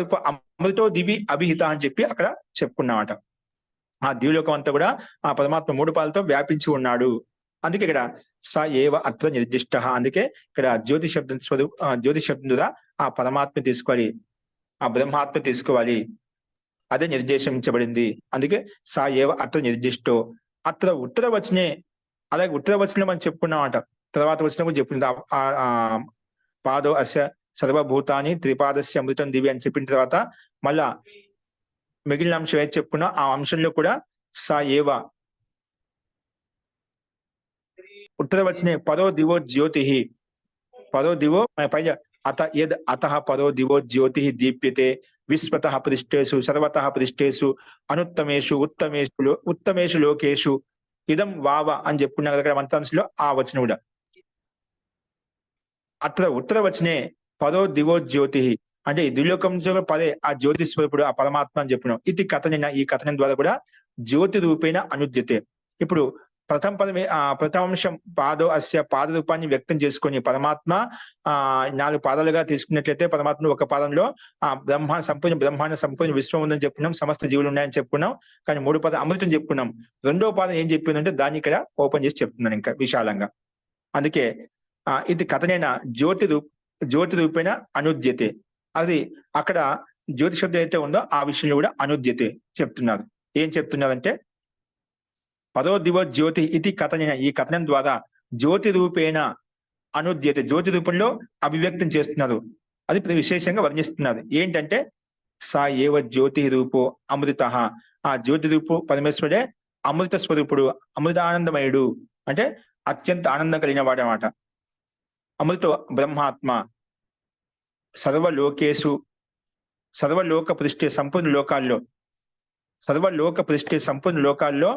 రూప అమృతో దివి అభిహిత అని చెప్పి అక్కడ చెప్పుకున్నామట. ఆ దివ్యలోకం అంతా కూడా ఆ పరమాత్మ 3 పాదాలతో వ్యాపించి ఉన్నాడు. అందుకే ఇక్కడ స ఏవ అత్ర నిర్దిష్ట, అందుకే ఇక్కడ జ్యోతి శబ్దం ద్వారా ఆ పరమాత్మ తీసుకోవాలి, ఆ బ్రహ్మాత్మ తీసుకోవాలి, అదే నిర్దేశించబడింది. అందుకే స ఏవ అత్ర నిర్దిష్టో అత్ర ఉత్తర వచనే, అలాగే ఉత్తర వచనం మనం చెప్పుకున్నామట. తర్వాత వచనం కూడా చెప్పింది పాదో అస్య సర్వభూతాన్ని త్రిపాదస్య అమృతం దివ్య అని చెప్పిన తర్వాత మళ్ళా మిగిలిన అంశం ఏది చెప్పుకున్నా ఆ అంశంలో కూడా స ఏవ ఉత్తర వచనే పదో దివో జ్యోతి, పదో దివో పైన అతః పదో దివో జ్యోతి దీప్యతే విశ్వతః పృష్టేషు సర్వతః పృష్టేషు అనుత్తమేషు ఉత్తమేషు లోకేషు ఇదం వావ అని చెప్పుకున్నా కదా మంత్రాంశంలో ఆ వచనం కూడా. అత్ర ఉత్తర వచనే పదో దివో జ్యోతి అంటే ఈ దివ్యలోకంలో పదే ఆ జ్యోతి స్వరూపుడు ఆ పరమాత్మ అని చెప్పినాం. ఇది కథన, ఈ కథనం ద్వారా కూడా జ్యోతి రూపేణ అనుద్యతే. ఇప్పుడు ప్రథమాంశం పాదో అస్య పాద రూపాన్ని వ్యక్తం చేసుకొని పరమాత్మ 4 పాదాలుగా తీసుకున్నట్లయితే పరమాత్మ ఒక పాదంలో ఆ బ్రహ్మాండ సంపూర్ణ విశ్వం ఉందని చెప్పుకున్నాం, సమస్త జీవులు ఉన్నాయని చెప్పుకున్నాం. కానీ 3 పాదం అమృతం చెప్పుకున్నాం. 2వ పాదం ఏం చెప్పిందంటే దాన్ని ఇక్కడ ఓపెన్ చేసి చెప్తున్నాను ఇంకా విశాలంగా. అందుకే ఇది కథనైన జ్యోతి రూపేణ అనుద్యతే. అది అక్కడ జ్యోతి శబ్దం అయితే ఉందో ఆ విషయంలో కూడా అనుద్యతే చెప్తున్నారు. ఏం చెప్తున్నారంటే పదో దివో జ్యోతి ఇది కథన, ఈ కథనం ద్వారా జ్యోతి రూపేణ అనుద్యతే, జ్యోతి రూపంలో అభివ్యక్తం చేస్తున్నారు. అది విశేషంగా వర్ణిస్తున్నారు. ఏంటంటే సా ఏవ జ్యోతి రూపో అమృత, ఆ జ్యోతి రూపు పరమేశ్వరుడే అమృత స్వరూపుడు, అమృతానందమయుడు, అంటే అత్యంత ఆనందం కలిగిన వాడు అన్నమాట. అమృత బ్రహ్మాత్మ సర్వలోకేషు, సర్వలోక పృష్ఠే సంపూర్ణ లోకాల్లో, సర్వలోక పృష్ఠే సంపూర్ణ లోకాల్లో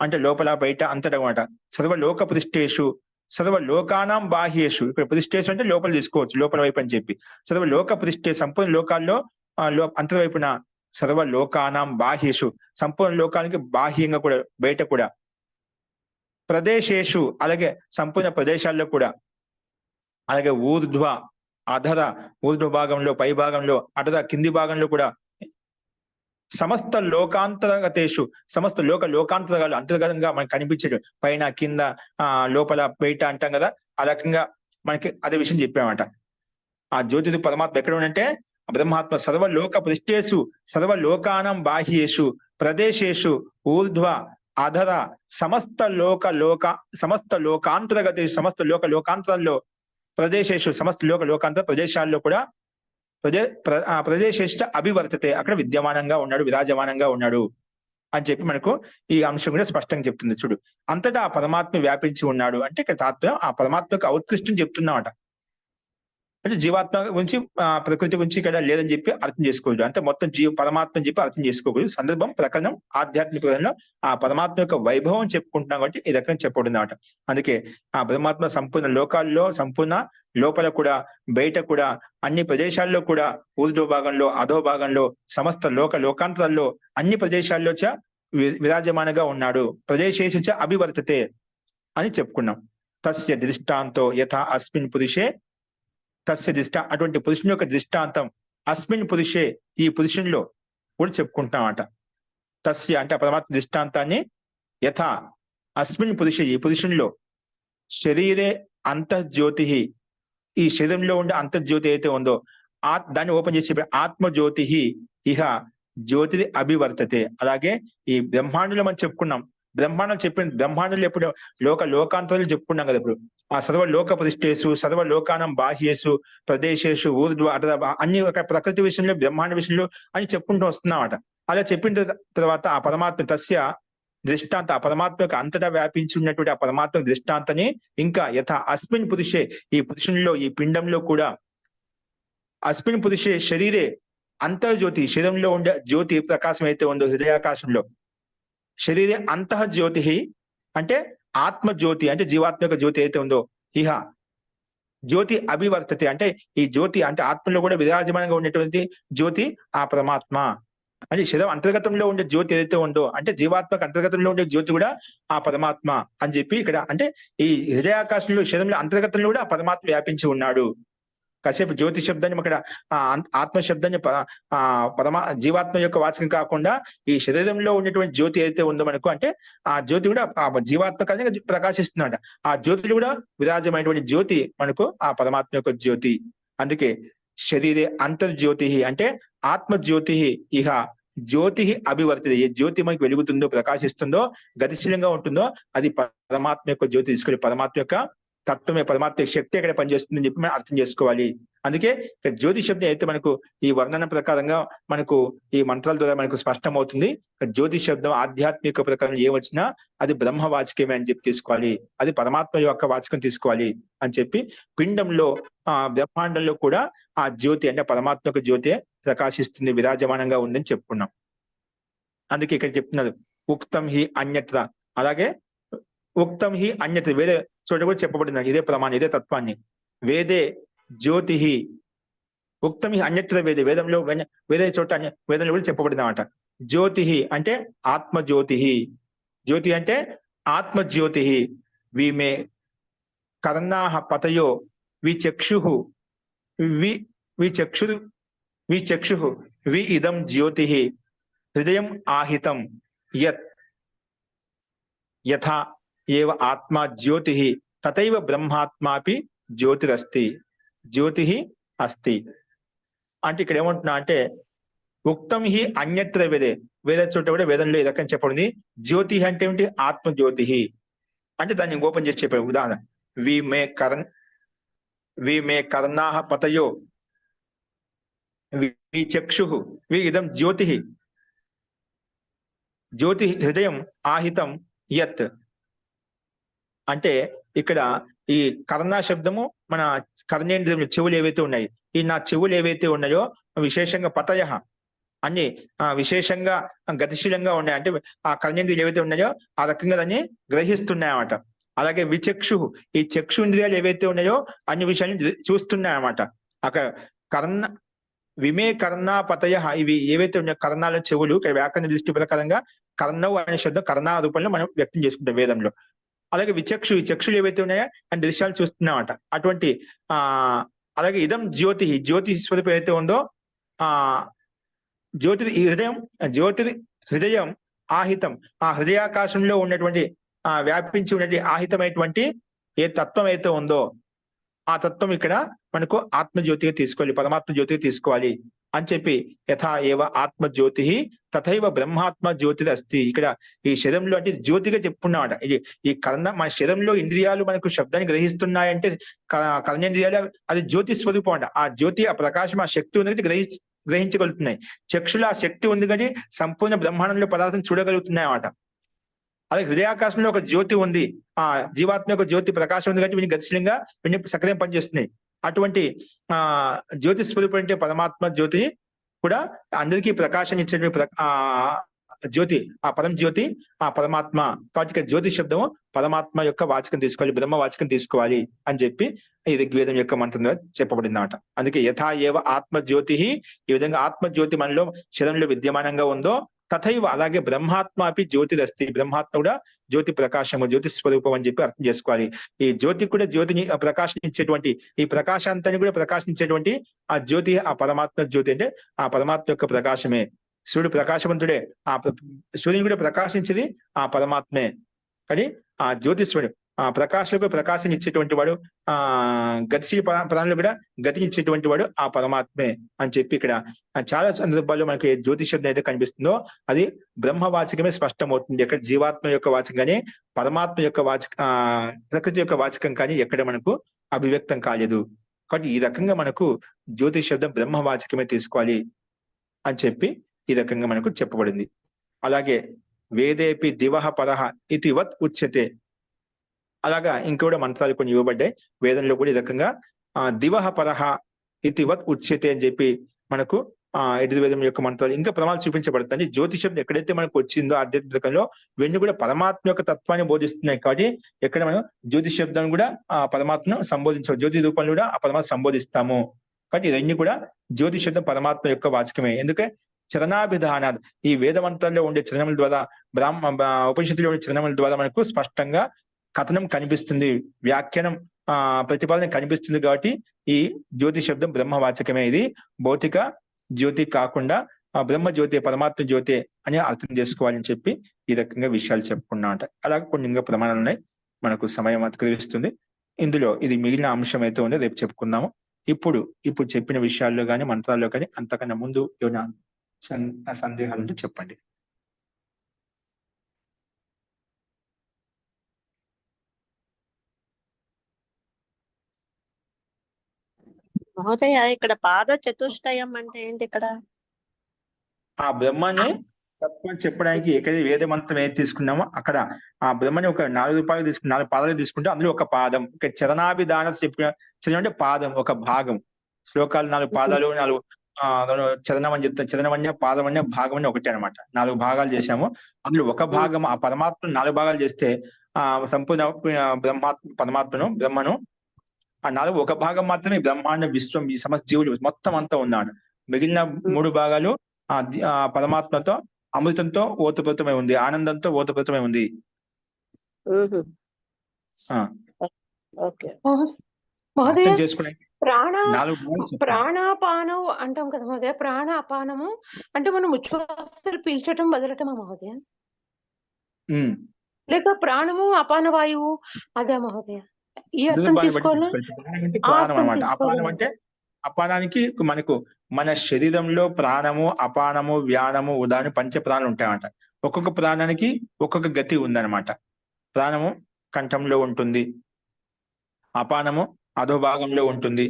అంటే లోపల బయట అంతటా అనమాట. సర్వలోక పృష్ఠేషు సర్వలోకానాం బాహ్యేషు, ఇక్కడ పృష్ఠేషు అంటే లోపల తీసుకోవచ్చు, లోపల వైపు అని చెప్పి. సర్వలోక పృష్ఠే సంపూర్ణ లోకాల్లో అంతర్వైపున, సర్వలోకానాం బాహ్యేషు సంపూర్ణ లోకానికి బాహ్యంగా కూడా, బయట కూడా. ప్రదేశేషు అలాగే సంపూర్ణ ప్రదేశాల్లో కూడా, అలాగే ఊర్ధ్వ అధర, ఊర్ధ్వ భాగంలో, పై భాగంలో, అధర కింది భాగంలో కూడా, సమస్త లోకాంతర్గతేషు సమస్త లోకాంతరాలు అంతర్గతంగా మనకు కనిపించేది, పైన కింద లోపల బయట అంటాం కదా, ఆ రకంగా మనకి అదే విషయం చెప్పామట. ఆ జ్యోతి పరమాత్మ ఎక్కడ ఉందంటే బ్రహ్మాత్మ సర్వలోక పృష్ఠేషు సర్వలోకానం బాహ్యేషు ప్రదేశేషు ఊర్ధ్వ అధర సమస్త లోకాంతర్గతేషు సమస్త లోకాంతరాల్లో, ప్రదేశేషు సమస్త లోకాంతర ప్రదేశాల్లో కూడా, ప్రదేశేష అభివర్తతే అక్కడ విద్యమానంగా ఉన్నాడు, విరాజమానంగా ఉన్నాడు అని చెప్పి మనకు ఈ అంశం కూడా స్పష్టంగా చెప్తుంది. చూడు, అంతటా ఆ పరమాత్మ వ్యాపించి ఉన్నాడు అంటే ఇక్కడ తాత్పర్యం ఆ పరమాత్మకు ఔత్కృష్టం చెప్తున్నామట. అంటే జీవాత్మ గురించి ప్రకృతి గురించి ఇక్కడ లేదని చెప్పి అర్థం చేసుకోవచ్చు. అంటే మొత్తం పరమాత్మ చెప్పి అర్థం చేసుకోకూడదు. సందర్భం ప్రకరణం ఆధ్యాత్మిక ప్రకరణంలో ఆ పరమాత్మ యొక్క వైభవం చెప్పుకుంటున్నాం కాబట్టి ఈ రకంగా చెప్పబడింది అన్నమాట. అందుకే ఆ పరమాత్మ సంపూర్ణ లోకాల్లో, సంపూర్ణ లోపల కూడా, బయట కూడా, అన్ని ప్రదేశాల్లో కూడా, ఊర్ధ్వ భాగంలో, అధో భాగంలో, సమస్త లోకాంతరాల్లో అన్ని ప్రదేశాల్లో విరాజమానగా ఉన్నాడు. ప్రదేశేషు చ అభివర్తతే అని చెప్పుకున్నాం. తస్య దృష్టాంతో యథా అస్మిన్ పురుషే, తస్య అటువంటి పురుషుని యొక్క దృష్టాంతం అస్మిన్ పురుషే ఈ పురుషునిలో కూడా చెప్పుకుంటామట. తస్య అంటే పరమాత్మ దృష్టాంతాన్ని యథా అస్మిన్ పురుషే ఈ పురుషునిలో శరీరే అంతర్జ్యోతి, ఈ శరీరంలో ఉండే అంతర్జ్యోతి అయితే ఉందో దాన్ని ఓపెన్ చేసి చెప్పే ఆత్మజ్యోతి ఇహ జ్యోతి అభివర్తతే. అలాగే ఈ బ్రహ్మాండంలో మనం చెప్పుకున్నాం, బ్రహ్మాండం చెప్పిన బ్రహ్మాండంలో ఎప్పుడు లోకాంతరాలు చెప్పుకున్నాం కదా. ఇప్పుడు ఆ సర్వలోక ప్రతిష్టేసు సర్వలోకానం బాహ్యేసు ప్రదేశేషు ఊర్ధ్వ అట అన్ని ఒక ప్రకృతి విషయంలో, బ్రహ్మాండ విషయంలో అని చెప్పుకుంటూ వస్తున్నామట. అలా చెప్పిన తర్వాత ఆ పరమాత్మ తస్య దృష్టాంత, ఆ పరమాత్మ యొక్క అంతటా వ్యాపించి ఉన్నటువంటి ఆ పరమాత్మ దృష్టాంతని ఇంకా యథా అస్మిన్ పురుషే ఈ పురుషునిలో, ఈ పిండంలో కూడా, అస్మిన్ పురుషే శరీరే అంతర్జ్యోతి శరీరంలో ఉండే జ్యోతి ప్రకాశం అయితే ఉందో హృదయాకాశంలో, శరీరే అంతఃజ్యోతి అంటే ఆత్మజ్యోతి అంటే జీవాత్మ యొక్క జ్యోతి అయితే ఉందో, ఇహ జ్యోతి అభివర్తతే అంటే ఈ జ్యోతి అంటే ఆత్మలో కూడా విరాజమానంగా ఉండేటువంటి జ్యోతి ఆ పరమాత్మ. అంటే శరీరం అంతర్గతంలో ఉండే జ్యోతి ఏదైతే ఉందో అంటే జీవాత్మకు అంతర్గతంలో ఉండే జ్యోతి కూడా ఆ పరమాత్మ అని చెప్పి ఇక్కడ అంటే ఈ హృదయాకాశంలో శరీరంలో అంతర్గతంలో కూడా ఆ పరమాత్మ వ్యాపించి ఉన్నాడు. కాసేపు జ్యోతి శబ్దాన్ని అక్కడ ఆత్మ శబ్దాన్ని జీవాత్మ యొక్క వాచకం కాకుండా ఈ శరీరంలో ఉన్నటువంటి జ్యోతి ఏదైతే ఉందో మనకు అంటే ఆ జ్యోతి కూడా ఆ జీవాత్మ కానీ ప్రకాశిస్తున్నాడు. ఆ జ్యోతిలో కూడా విరాజమైనటువంటి జ్యోతి మనకు ఆ పరమాత్మ యొక్క జ్యోతి. అందుకే శరీరే అంతర్జ్యోతి అంటే ఆత్మజ్యోతి ఇహ జ్యోతి అభివర్తిత, ఏ జ్యోతి మనకి వెలుగుతుందో, ప్రకాశిస్తుందో, గతిశీలంగా ఉంటుందో అది పరమాత్మ యొక్క జ్యోతి. తీసుకొని పరమాత్మ యొక్క తత్వమే, పరమాత్మ శక్తి ఎక్కడ పనిచేస్తుందని చెప్పి మనం అర్థం చేసుకోవాలి. అందుకే ఇక్కడ జ్యోతి శబ్దం అయితే మనకు ఈ వర్ణన ప్రకారంగా మనకు ఈ మంత్రాల ద్వారా మనకు స్పష్టమవుతుంది. జ్యోతి శబ్దం ఆధ్యాత్మిక ప్రకారం ఏ వచ్చినా అది బ్రహ్మవాచకమే అని చెప్పి తీసుకోవాలి, అది పరమాత్మ యొక్క వాచకం తీసుకోవాలి అని చెప్పి పిండంలో బ్రహ్మాండంలో కూడా ఆ జ్యోతి అంటే పరమాత్మ యొక్క జ్యోతి ప్రకాశిస్తుంది, విరాజమానంగా ఉందని చెప్పుకున్నాం. అందుకే ఇక్కడ చెప్తున్నారు ఉక్తం హి అన్యత్ర, అలాగే ఉక్తం హి అన్యత్ర వేరే చోట కూడా చెప్పబడింది ఇదే ప్రమాణం, ఇదే తత్వాన్ని. వేదే జ్యోతి ఉక్తం హి అన్యత్ర వేదే, వేదంలో వేరే చోట వేదంలో కూడా చెప్పబడింది అన్నమాట. జ్యోతి అంటే ఆత్మజ్యోతి, జ్యోతి అంటే ఆత్మజ్యోతి. విమే కర్ణాః పతయో విచక్షు విచక్షు వి ఇదం జ్యోతి హృదయం ఆహితం యత్ యథా ఏవ ఆత్మా జ్యోతి తథైవ బ్రహ్మాత్మాపి జ్యోతిరస్తి, జ్యోతి అస్తి. అంటే ఇక్కడ ఏమంటున్నా అంటే ఉక్తం హి అన్యత్ర వేదే, వేద చోట కూడా వేదంలో ఈ రకంగా చెప్పబడింది. జ్యోతి అంటే ఏమిటి? ఆత్మజ్యోతి. అంటే దాన్ని ఓపెన్ చేసి చెప్పే ఉదాహరణ, వి మే కర్ణాహ పతయో వి చక్షు వి ఇదం జ్యోతి హృదయం ఆహితం యత్. అంటే ఇక్కడ ఈ కర్ణ శబ్దము మన కర్ణేంద్రియం చెవులు ఏవైతే ఉన్నాయి, ఈ నా చెవులు ఏవైతే ఉన్నాయో విశేషంగా పతయ అన్ని విశేషంగా గతిశీలంగా ఉన్నాయి, అంటే ఆ కర్ణేంద్రియాలు ఏవైతే ఉన్నాయో ఆ రకంగా దాన్ని గ్రహిస్తున్నాయన్నమాట. అలాగే విచక్షు, ఈ చక్షుంద్రియాలు ఏవైతే ఉన్నాయో అన్ని విషయాన్ని చూస్తున్నాయన్నమాట. అక్కడ కర్ణ విమే కర్ణాపతయ, ఇవి ఏవైతే ఉన్నాయో కర్ణాల చెవులు, వ్యాకరణ దృష్టి ప్రకారంగా కర్ణవు అనే శబ్దం కర్ణ రూపంలో మనం వ్యక్తం చేసుకుంటాం వేదంలో. అలాగే విచక్షు, ఈ చక్షులు ఏవైతే ఉన్నాయో అని దృశ్యాలు చూస్తున్నామట. అటువంటి అలాగే ఇదం జ్యోతి స్వరూపం ఏదైతే ఉందో జ్యోతి హృదయం ఆహితం, ఆ హృదయాకాశంలో ఉన్నటువంటి వ్యాపించి ఉన్నటువంటి ఆహితమైనటువంటి ఏ తత్వం అయితే ఉందో ఆ తత్వం ఇక్కడ మనకు ఆత్మజ్యోతిగా తీసుకోవాలి, పరమాత్మ జ్యోతిగా తీసుకోవాలి అని చెప్పి యథా ఏవ ఆత్మజ్యోతి తథైవ బ్రహ్మాత్మ జ్యోతి అస్తి. ఇక్కడ ఈ శరీరంలో అంటే జ్యోతిగా చెప్పుకున్నామట. ఇది ఈ మన శరీరంలో ఇంద్రియాలు మనకు శబ్దాన్ని గ్రహిస్తున్నాయంటే కర్ణేంద్రియాలు అది జ్యోతి స్వరూపం అంట. ఆ జ్యోతి, ఆ ప్రకాశం, ఆ శక్తి ఉంది గ్రహించగలుగుతున్నాయి. చక్షులు ఆ శక్తి ఉంది కానీ సంపూర్ణ బ్రహ్మాండంలో పదార్థం చూడగలుగుతున్నాయి అన్నమాట. అలాగే హృదయాకాశంలో ఒక జ్యోతి ఉంది, ఆ జీవాత్మ యొక్క జ్యోతి ప్రకాశం ఉంది కాబట్టి వీని గతిశీలంగా వీని సక్రియం పనిచేస్తున్నాయి. అటువంటి జ్యోతి స్వరూపం అంటే పరమాత్మ జ్యోతి కూడా అందరికీ ప్రకాశం ఇచ్చేటువంటి జ్యోతి, ఆ పరం జ్యోతి, ఆ పరమాత్మ. కాబట్టి జ్యోతి శబ్దము పరమాత్మ యొక్క వాచకం తీసుకోవాలి, బ్రహ్మ వాచకం తీసుకోవాలి అని చెప్పి ఈ ఋగ్వేదం యొక్క మంత్రంలో చెప్పబడింది అన్నమాట. అందుకే యథా ఏవ ఆత్మజ్యోతి, ఈ విధంగా ఆత్మజ్యోతి మనలో శరీరంలో విద్యమానంగా ఉందో తథైవ అలాగే బ్రహ్మాత్మ అపి జ్యోతిరస్తి, బ్రహ్మాత్మ కూడా జ్యోతి ప్రకాశము, జ్యోతి స్వరూపం అని చెప్పి అర్థం చేసుకోవాలి. ఈ జ్యోతి కూడా జ్యోతిని ప్రకాశించేటువంటి, ఈ ప్రకాశాంతాన్ని కూడా ప్రకాశించేటువంటి ఆ జ్యోతి, ఆ పరమాత్మ జ్యోతి అంటే ఆ పరమాత్మ యొక్క ప్రకాశమే. సూర్యుడు ప్రకాశవంతుడే, ఆ సూర్యుని కూడా ప్రకాశించేది ఆ పరమాత్మే. కానీ ఆ జ్యోతిష్వుడు ఆ ప్రకాశంలో ప్రకాశం ఇచ్చేటువంటి వాడు, గతిశీల ప్రాణులు కూడా గతినిచ్చేటువంటి వాడు ఆ పరమాత్మే అని చెప్పి ఇక్కడ చాలా సందర్భాల్లో మనకి జ్యోతిషం అయితే కనిపిస్తుందో అది బ్రహ్మవాచకమే స్పష్టమవుతుంది. ఎక్కడ జీవాత్మ యొక్క వాచకం కానీ పరమాత్మ యొక్క ప్రకృతి యొక్క వాచకం కానీ ఎక్కడ మనకు అభివ్యక్తం కాలేదు. కాబట్టి ఈ రకంగా మనకు జ్యోతిష్ శబ్దం బ్రహ్మవాచకమే తీసుకోవాలి అని చెప్పి ఈ రకంగా మనకు చెప్పబడింది. అలాగే వేదేపి దివహ పరహ ఇతి వత్ ఉచ్యతే, అలాగా ఇంకొక మంత్రాలు కొన్ని ఇవ్వబడ్డాయి వేదంలో కూడా. ఈ రకంగా దివహ పరహ ఇతి వత్ ఉచ్యతే అని చెప్పి మనకు యజుర్వేదం యొక్క మంత్రాలు ఇంకా ప్రమాణాలు చూపించబడుతుంది. జ్యోతిషం ఎక్కడైతే మనకు వచ్చిందో ఆధ్యాత్మికంలో ఇవన్నీ కూడా పరమాత్మ యొక్క తత్వాన్ని బోధిస్తున్నాయి. కాబట్టి ఎక్కడ మనం జ్యోతిష్ శబ్దాన్ని కూడా ఆ పరమాత్మను సంబోధించాము, జ్యోతి రూపంలో కూడా ఆ పరమాత్మ సంబోధిస్తాము. కాబట్టి ఇవన్నీ కూడా జ్యోతిష్ శబ్దం పరమాత్మ యొక్క వాచకమే. ఎందుకంటే చరణాభిధానాలు, ఈ వేద మంత్రాల్లో ఉండే చరణముల ద్వారా, ఉపనిషత్తులో ఉండే చరణముల ద్వారా మనకు స్పష్టంగా కథనం కనిపిస్తుంది, వ్యాఖ్యానం ప్రతిపాదన కనిపిస్తుంది. కాబట్టి ఈ జ్యోతి శబ్దం బ్రహ్మవాచకమే. ఇది భౌతిక జ్యోతి కాకుండా బ్రహ్మ జ్యోతి, పరమాత్మ జ్యోతి అని అర్థం చేసుకోవాలని చెప్పి ఈ రకంగా విషయాలు చెప్పుకున్నా ఉంటాయి. అలాగే కొన్ని ఇంకా ప్రమాణాలు ఉన్నాయి, మనకు సమయం అతిక్రమిస్తుంది. ఇందులో ఇది మిగిలిన అంశం అయితే ఉందో రేపు చెప్పుకుందాము. ఇప్పుడు చెప్పిన విషయాల్లో కానీ మంత్రాల్లో కానీ అంతకన్నా ముందు ఏమైనా సందేహాలు ఉంటే చెప్పండి. మహోదయ, ఇక్కడ పాద చతుష్టయం అంటే ఏంటి? ఇక్కడ ఆ బ్రహ్మని తత్వం చెప్పడానికి ఎక్కడైతే వేద మంత్రం ఏది తీసుకున్నామో అక్కడ ఆ బ్రహ్మని ఒక 4 రూపాయలు తీసుకుని 4 పాదాలు తీసుకుంటే అందులో ఒక పాదం, ఇక చరణాభిధాన చరణం అంటే పాదం ఒక భాగం. శ్లోకాలు 4 పాదాలు, 4 చరణం అని చెప్తాం. చరణమన్య, పాదమన్య, భాగమన్య ఒకటే అనమాట. 4 భాగాలు చేశాము. అందులో ఒక భాగం ఆ పరమాత్మను 4 భాగాలు చేస్తే ఆ సంపూర్ణ బ్రహ్మను ఆ 4 ఒక భాగం మాత్రమే బ్రహ్మాండ విశ్వం ఈ సమస్త జీవులు మొత్తం అంతా ఉన్నాడు. మిగిలిన 3 భాగాలు ఆ పరమాత్మతో అమృతంతో ఓతప్రోతమై ఉంది, ఆనందంతో ఓతప్రోతమై ఉంది. చేసుకునే ప్రాణాపానం అంటాం కదా మహోదయ. ప్రాణాపానము అంటే మనం ఉచ్ఛ్వాసాలు పీల్చటం వదలటమా మహోదయ, లేక ప్రాణము అపాన వాయువు అదే మహోదయ? ఈ అర్థం తీసుకోవాలి. అపానం అంటే అపానానికి మనకు మన శరీరంలో ప్రాణము, అపానము, వ్యానము, ఉదాహరణ పంచ ప్రాణాలు ఉంటాయన్నమాట. ఒక్కొక్క ప్రాణానికి ఒక్కొక్క గతి ఉందన్నమాట. ప్రాణము కంఠంలో ఉంటుంది, అపానము అధోభాగంలో ఉంటుంది,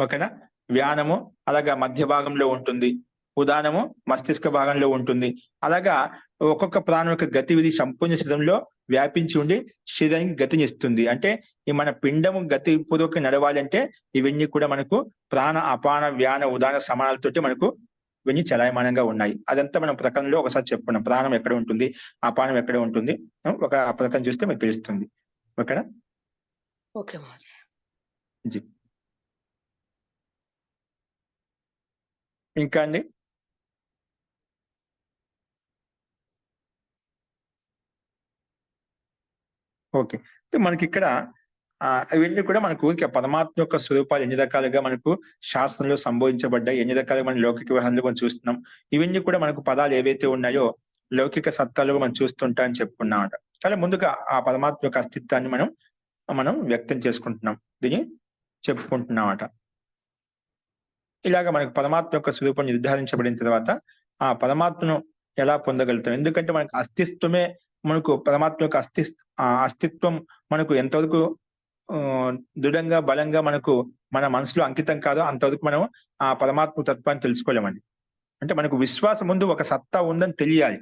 ఓకేనా. వ్యానము అలాగా మధ్య భాగంలో ఉంటుంది, ఉదానము మస్తిష్క భాగంలో ఉంటుంది. అలాగా ఒక్కొక్క ప్రాణం యొక్క గతివిధి సంపూర్ణ శరీరంలో వ్యాపించి ఉండి శరీరానికి గతినిస్తుంది. అంటే ఈ మన పిండము గతిపూర్వక నడవాలంటే ఇవన్నీ కూడా మనకు ప్రాణ అపాన వ్యాన ఉదాన సమానాలతోటి మనకు ఇవన్నీ చలాయమానంగా ఉన్నాయి. అదంతా మనం ప్రకరణలో ఒకసారి చెప్పుకున్నాం. ప్రాణం ఎక్కడ ఉంటుంది, అపానం ఎక్కడ ఉంటుంది, ఒక ప్రకరణ చూస్తే మీకు తెలుస్తుంది. ఓకేనా. ఓకే మహోదయ. జీ ఇంకా అండి. ఓకే. మనకి ఇక్కడ ఇవన్నీ కూడా మనకు ఊరికే పరమాత్మ యొక్క స్వరూపాలు ఎన్ని రకాలుగా మనకు శాస్త్రంలో సంబోధించబడ్డాయి, ఎన్ని రకాలుగా మనం లౌకిక వ్యవహారంలో మనం చూస్తున్నాం. ఇవన్నీ కూడా మనకు పదాలు ఏవైతే ఉన్నాయో లౌకిక సత్తాలు మనం చూస్తుంటామని చెప్పుకున్నామట. కానీ ముందుగా ఆ పరమాత్మ యొక్క అస్తిత్వాన్ని మనం వ్యక్తం చేసుకుంటున్నాం, దీన్ని చెప్పుకుంటున్నామట. ఇలాగ మనకు పరమాత్మ యొక్క స్వరూపం నిర్ధారించబడిన తర్వాత ఆ పరమాత్మను ఎలా పొందగలుగుతాం? ఎందుకంటే మనకు అస్తిత్వమే మనకు పరమాత్మ యొక్క అస్తిత్వం మనకు ఎంతవరకు దృఢంగా బలంగా మనకు మన మనసులో అంకితం కాదో అంతవరకు మనం ఆ పరమాత్మ తత్వాన్ని తెలుసుకోలేమండి. అంటే మనకు విశ్వాసం ముందు ఒక సత్తా ఉందని తెలియాలి.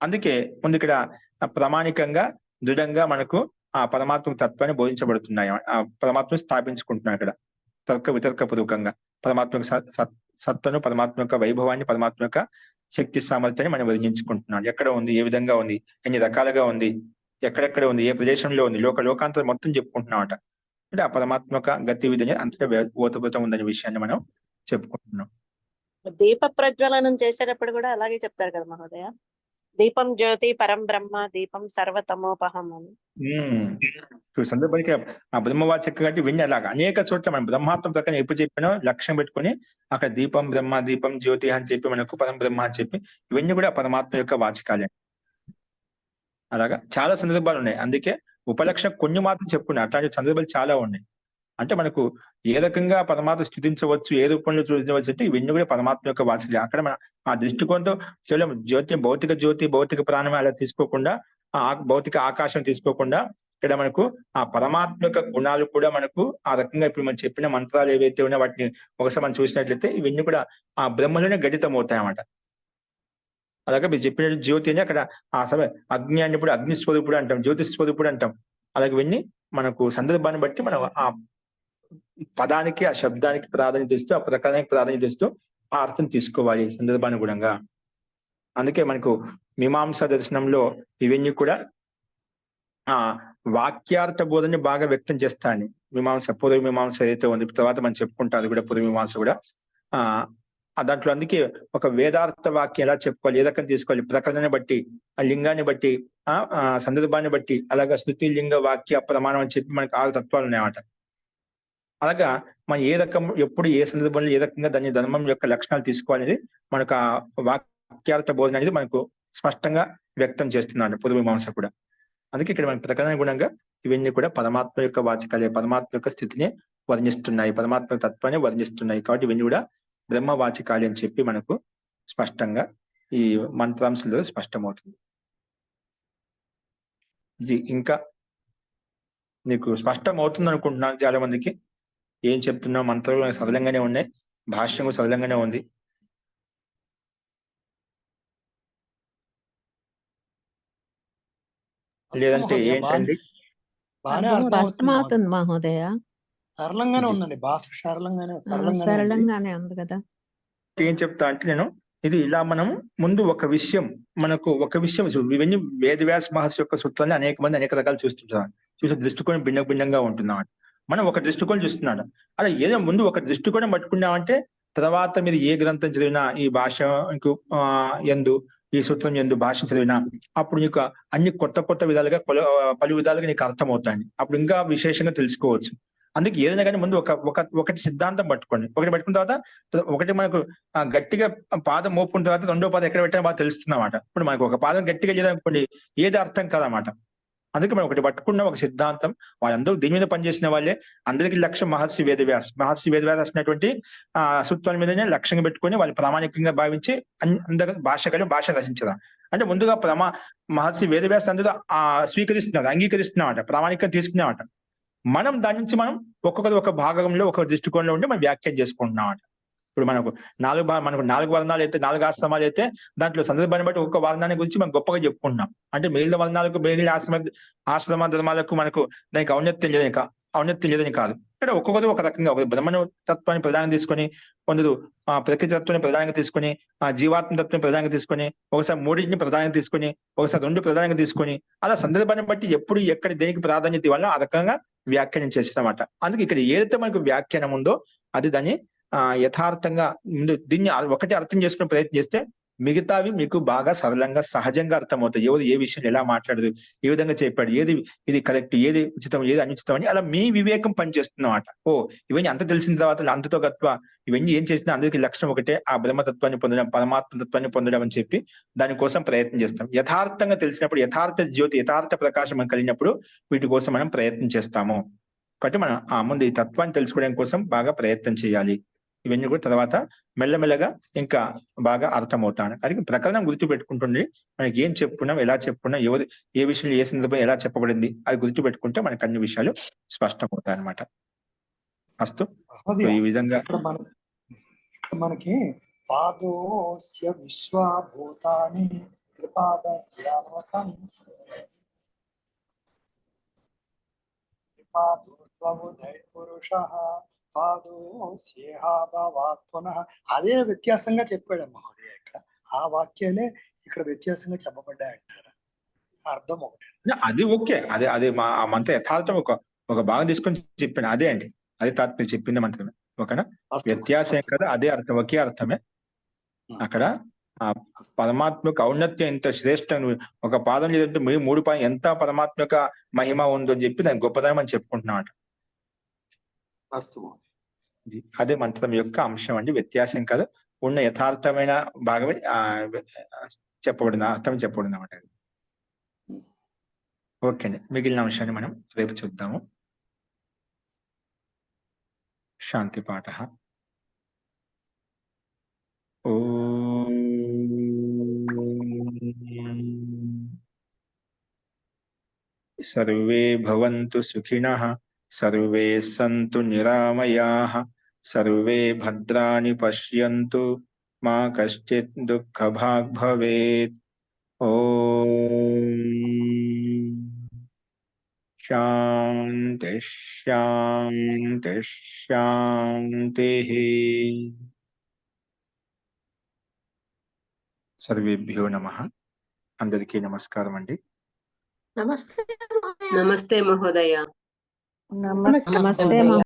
అందుకే ముందు ఇక్కడ ప్రామాణికంగా దృఢంగా మనకు ఆ పరమాత్మ తత్వాన్ని బోధించబడుతున్నాయి. ఆ పరమాత్మను స్థాపించుకుంటున్నాం ఇక్కడ వితర్కపూర్వకంగా. పరమాత్మ సత్తను, పరమాత్మ యొక్క వైభవాన్ని, పరమాత్మ యొక్క శక్తి సామర్థ్యాన్ని మనం వర్ణించుకుంటున్నాం. ఎక్కడ ఉంది, ఏ విధంగా ఉంది, ఎన్ని రకాలుగా ఉంది, ఎక్కడెక్కడ ఉంది, ఏ ప్రదేశంలో ఉంది, లోకాంతరం మొత్తం చెప్పుకుంటున్నామట. అంటే ఆ పరమాత్మ యొక్క గతి విధంగా అంతటా ఓతభూతం ఉందనే విషయాన్ని మనం చెప్పుకుంటున్నాం. దీప ప్రజ్వలనం చేసేటప్పుడు కూడా అలాగే చెప్తారు కదా మహోదయ, దీపం జ్యోతి పరం బ్రహ్మ దీపం సర్వతమోపహం అని. సందర్భానికి ఆ బ్రహ్మవాచక కాబట్టి విని అలాగా అనేక చోట్ల మనం బ్రహ్మాత్మ ప్రకారం ఎప్పుడు చెప్పినో లక్ష్యం పెట్టుకొని అక్కడ దీపం బ్రహ్మ, దీపం జ్యోతి అని చెప్పి మనకు పరం బ్రహ్మ అని చెప్పి ఇవన్నీ కూడా పరమాత్మ యొక్క వాచకాలే. అలాగా చాలా సందర్భాలు ఉన్నాయి. అందుకే ఉపలక్షణ కొన్ని మాత్రం చెప్పుకున్నాయి, అట్లాంటి సందర్భాలు చాలా ఉన్నాయి. అంటే మనకు ఏ రకంగా పరమాత్మ స్థుతించవచ్చు, ఏ రూపంలో చూపించవచ్చు అంటే ఇవన్నీ కూడా పరమాత్మ యొక్క వాచకాలే. అక్కడ మన ఆ దృష్టికోణంతో కేవలం జ్యోతి భౌతిక ప్రాణం అలా తీసుకోకుండా, ఆ భౌతిక ఆకాశం తీసుకోకుండా ఇక్కడ మనకు ఆ పరమాత్మ యొక్క గుణాలు కూడా మనకు ఆ రకంగా ఇప్పుడు మనం చెప్పిన మంత్రాలు ఏవైతే ఉన్నాయో వాటిని ఒకసారి మనం చూసినట్లయితే ఇవన్నీ కూడా ఆ బ్రహ్మలోనే ఘటితం అవుతాయి అన్నమాట. అలాగే మీరు చెప్పినట్టు జ్యోతి అని అక్కడ ఆ సమయం అగ్ని అన్నప్పుడు అగ్ని స్వరూపుడు అంటాం, జ్యోతి స్వరూపుడు అంటాం. అలాగే ఇవన్నీ మనకు సందర్భాన్ని బట్టి మనం ఆ పదానికి, ఆ శబ్దానికి ప్రాధాన్యత ఇస్తూ, ఆ ప్రకారానికి ప్రాధాన్యత ఇస్తూ ఆ అర్థం తీసుకోవాలి సందర్భానుగుణంగా. అందుకే మనకు మీమాంస దర్శనంలో ఇవన్నీ కూడా ఆ వాక్యార్థ బోధని బాగా వ్యక్తం చేస్తాను. పూర్వ మీమాంస ఏదైతే ఉంది, తర్వాత మనం చెప్పుకుంటాం అది కూడా పూర్వ మీమాంస కూడా. దాంట్లో అందుకే ఒక వేదార్థ వాక్యం ఎలా చెప్పుకోవాలి, ఏ రకం తీసుకోవాలి, ప్రకరణని బట్టి, ఆ లింగాన్ని బట్టి, సందర్భాన్ని బట్టి, అలాగా శృతి లింగ వాక్య ప్రమాణం అని చెప్పి మనకు 6 తత్వాలు ఉన్నాయన్నమాట. అలాగా మనం ఏ రకం ఎప్పుడు ఏ సందర్భంలో ఏ రకంగా దాని ధర్మం యొక్క లక్షణాలు తీసుకోవాలనేది మనకు ఆ వాక్యార్థ బోధన అనేది మనకు స్పష్టంగా వ్యక్తం చేస్తున్నాడు పూర్వ మీమాంస కూడా. అందుకే ఇక్కడ మనకి ప్రకరణానుగుణంగా ఇవన్నీ కూడా పరమాత్మ యొక్క వాచకాలే, పరమాత్మ యొక్క స్థితిని వర్ణిస్తున్నాయి, పరమాత్మ తత్వాన్ని వర్ణిస్తున్నాయి. కాబట్టి ఇవన్నీ కూడా బ్రహ్మ వాచకాలు అని చెప్పి మనకు స్పష్టంగా ఈ మంత్రాంశంలో స్పష్టమవుతుంది. ఇంకా నీకు స్పష్టం అవుతుంది అనుకుంటున్నాను. చాలా మందికి ఏం చెప్తున్నా మంత్రాలు సరళంగానే ఉన్నాయి, భాష్యం సరళంగానే ఉంది. లేదంటే ఏంటండి? స్పష్టమవుతుంది మహోదయ. సరళంగానే ఉందండి, భాష సరళంగానే ఉంది కదా. ఏం చెప్తా అంటే నేను ఇది ఇలా మనం ముందు ఒక విషయం ఇవన్నీ వేదవ్యాస మహర్షి యొక్క సూత్రాన్ని అనేక మంది అనేక రకాలు చూస్తుంటారు. చూసే దృష్టికోణం భిన్నంగా ఉంటున్నాం. మనం ఒక దృష్టికోణం చూస్తున్నాడు. అలా ఏదో ముందు ఒక దృష్టికోణం పట్టుకున్నామంటే తర్వాత మీరు ఏ గ్రంథం చదివినా, ఈ భాష ఎందు, ఈ సూత్రం ఎందు భాష చదివినా అప్పుడు నీకు అన్ని కొత్త విధాలుగా పలు విధాలుగా నీకు అర్థమవుతాయి. అప్పుడు ఇంకా విశేషంగా తెలుసుకోవచ్చు. అందుకే ఏదైనా కానీ ముందు ఒకటి సిద్ధాంతం పట్టుకోండి. ఒకటి పట్టుకున్న తర్వాత ఒకటి మనకు గట్టిగా పాదం మోపుకున్న తర్వాత రెండో పాదం ఎక్కడ పెట్టినా బాగా తెలుస్తుంది అన్నమాట. ఇప్పుడు మనకు ఒక పాదం గట్టిగా లేదనుకోండి ఏది అర్థం కాదన్నమాట. అందుకే మనం ఒకటి పట్టుకున్న ఒక సిద్ధాంతం, వాళ్ళందరూ దీని మీద పనిచేసిన వాళ్ళే. అందరికీ లక్ష్యం మహర్షి వేదవ్యాస్ రాసినటువంటి సూత్రాల మీదనే లక్ష్యంగా పెట్టుకొని వాళ్ళు ప్రామాణికంగా భావించి అందరూ భాష రచించడం. అంటే ముందుగా మహర్షి వేదవ్యాస్ అందరూ స్వీకరిస్తున్నారు, అంగీకరిస్తున్నామట, ప్రామాణికంగా తీసుకున్నామట. మనం దాని నుంచి మనం ఒక్కొక్కరు ఒక భాగంలో ఒక దృష్టికోణంలో ఉండి మనం వ్యాఖ్యానం చేసుకుంటున్నామట. ఇప్పుడు మనకు నాలుగు వర్ణాలు అయితే, 4 ఆశ్రమాలు అయితే దాంట్లో సందర్భాన్ని బట్టి ఒక్కొక్క వర్ణాన్ని గురించి మనం గొప్పగా చెప్పుకుంటున్నాం. అంటే మిగిలిన వర్ణాలకు, మిగిలిన ఆశ్రమ ధర్మాలకు మనకు దానికి ఔన్నత్యం లేదని కాదు. ఇక్కడ ఒక్కొక్కరు ఒక రకంగా, ఒక బ్రహ్మణ తత్వాన్ని ప్రధానంగా తీసుకొని, కొందరు ప్రకృతి తత్వాన్ని ప్రధానంగా తీసుకొని, జీవాత్మ తత్వాన్ని ప్రధానంగా తీసుకొని, ఒకసారి 3ని ప్రధానంగా తీసుకొని, ఒకసారి 2 ప్రధానంగా తీసుకొని, అలా సందర్భాన్ని బట్టి ఎప్పుడు ఎక్కడ దేనికి ప్రాధాన్యత ఇవ్వాలో ఆ రకంగా వ్యాఖ్యానం చేస్తామట. అందుకే ఇక్కడ ఏదైతే మనకు వ్యాఖ్యానం ఉందో అది దాన్ని యథార్థంగా ముందు దీన్ని ఒకటి అర్థం చేసుకునే ప్రయత్నం చేస్తే మిగతావి మీకు బాగా సరళంగా సహజంగా అర్థమవుతాయి. ఎవరు ఏ విషయం ఎలా మాట్లాడదు, ఏ విధంగా చెప్పాడు, ఇది కరెక్ట్, ఏది ఉచితం, ఏది అనుచితం అని అలా మీ వివేకం పనిచేస్తున్నమాట. ఇవన్నీ అంత తెలిసిన తర్వాత అంతతో గత్వ ఇవన్నీ ఏం చేసినా అందరికీ లక్ష్యం ఒకటే, ఆ బ్రహ్మతత్వాన్ని పొందడం, పరమాత్మ తత్వాన్ని పొందడం అని చెప్పి దానికోసం ప్రయత్నం చేస్తాం. యథార్థంగా తెలిసినప్పుడు, యథార్థ జ్యోతి, యథార్థ ప్రకాశం మనం కలిగినప్పుడు వీటి కోసం మనం ప్రయత్నం చేస్తాము. కాబట్టి మనం ముందు ఈ తత్వాన్ని తెలుసుకోవడం కోసం బాగా ప్రయత్నం చేయాలి. ఇవన్నీ కూడా తర్వాత మెల్లమెల్లగా ఇంకా బాగా అర్థమవుతాను. అది ప్రకరణం గుర్తు పెట్టుకుంటుండే మనకి ఏం చెప్పుకున్నాం, ఎలా చెప్పుకున్నాం, ఎవరు ఏ విషయంలో ఏ సందర్భం ఎలా చెప్పబడింది అది గుర్తు పెట్టుకుంటే మనకు అన్ని విషయాలు స్పష్టమవుతాయి అన్నమాట. అస్తు. ఈ విధంగా ఇక్కడ మనకి పాదోస్య విశ్వభూతాని త్రిపాదస్యావతం త్రిపాదోద్భవోదయ పురుషః పునః అదే వ్యత్యాసంగా చెప్పాడు మహోదయ. ఇక్కడ ఆ వాక్యాలే ఇక్కడ వ్యత్యాసంగా చెప్పబడ్డాయి అంటారా? అర్థం ఒకటి. అది ఓకే, అదే మా మంత్ర యథార్థం ఒక భాగం తీసుకొని చెప్పాను. అదే అండి, అదే తాత్పర్యం చెప్పింది మంత్రమే. ఓకేనా? వ్యత్యాసం కదా, అదే అర్థం, ఒకే అర్థమే. అక్కడ పరమాత్మక ఔన్నత్యం ఎంత శ్రేష్టం, ఒక పాదం లేదంటే 3 పాదం ఎంత పరమాత్మక మహిమ ఉందో అని చెప్పి దాని గొప్పదనం అని చెప్పుకుంటున్నామట. అదే మంత్రం యొక్క అంశం అండి, వ్యత్యాసం కాదు, ఉన్న యథార్థమైన భాగమే చెప్పబడింది, అర్థం చెప్పబడింది అన్నమాట. ఓకే అండి, మిగిలిన అంశాన్ని మనం రేపు చూద్దాము. శాంతి పాఠ. సర్వే భవంతు సుఖినః, సర్వే సంతు నిరామయాః, సర్వే భద్రాణి పశ్యంతు, మా కశ్చిత్ దుఃఖభాగ్ భవేత్. ఓం శాంతి శాంతి శాంతిః. సర్వేభ్యో నమః. అందరికీ నమస్కారం అండి. నమస్తే నమస్తే మహోదయ. నమస్తే.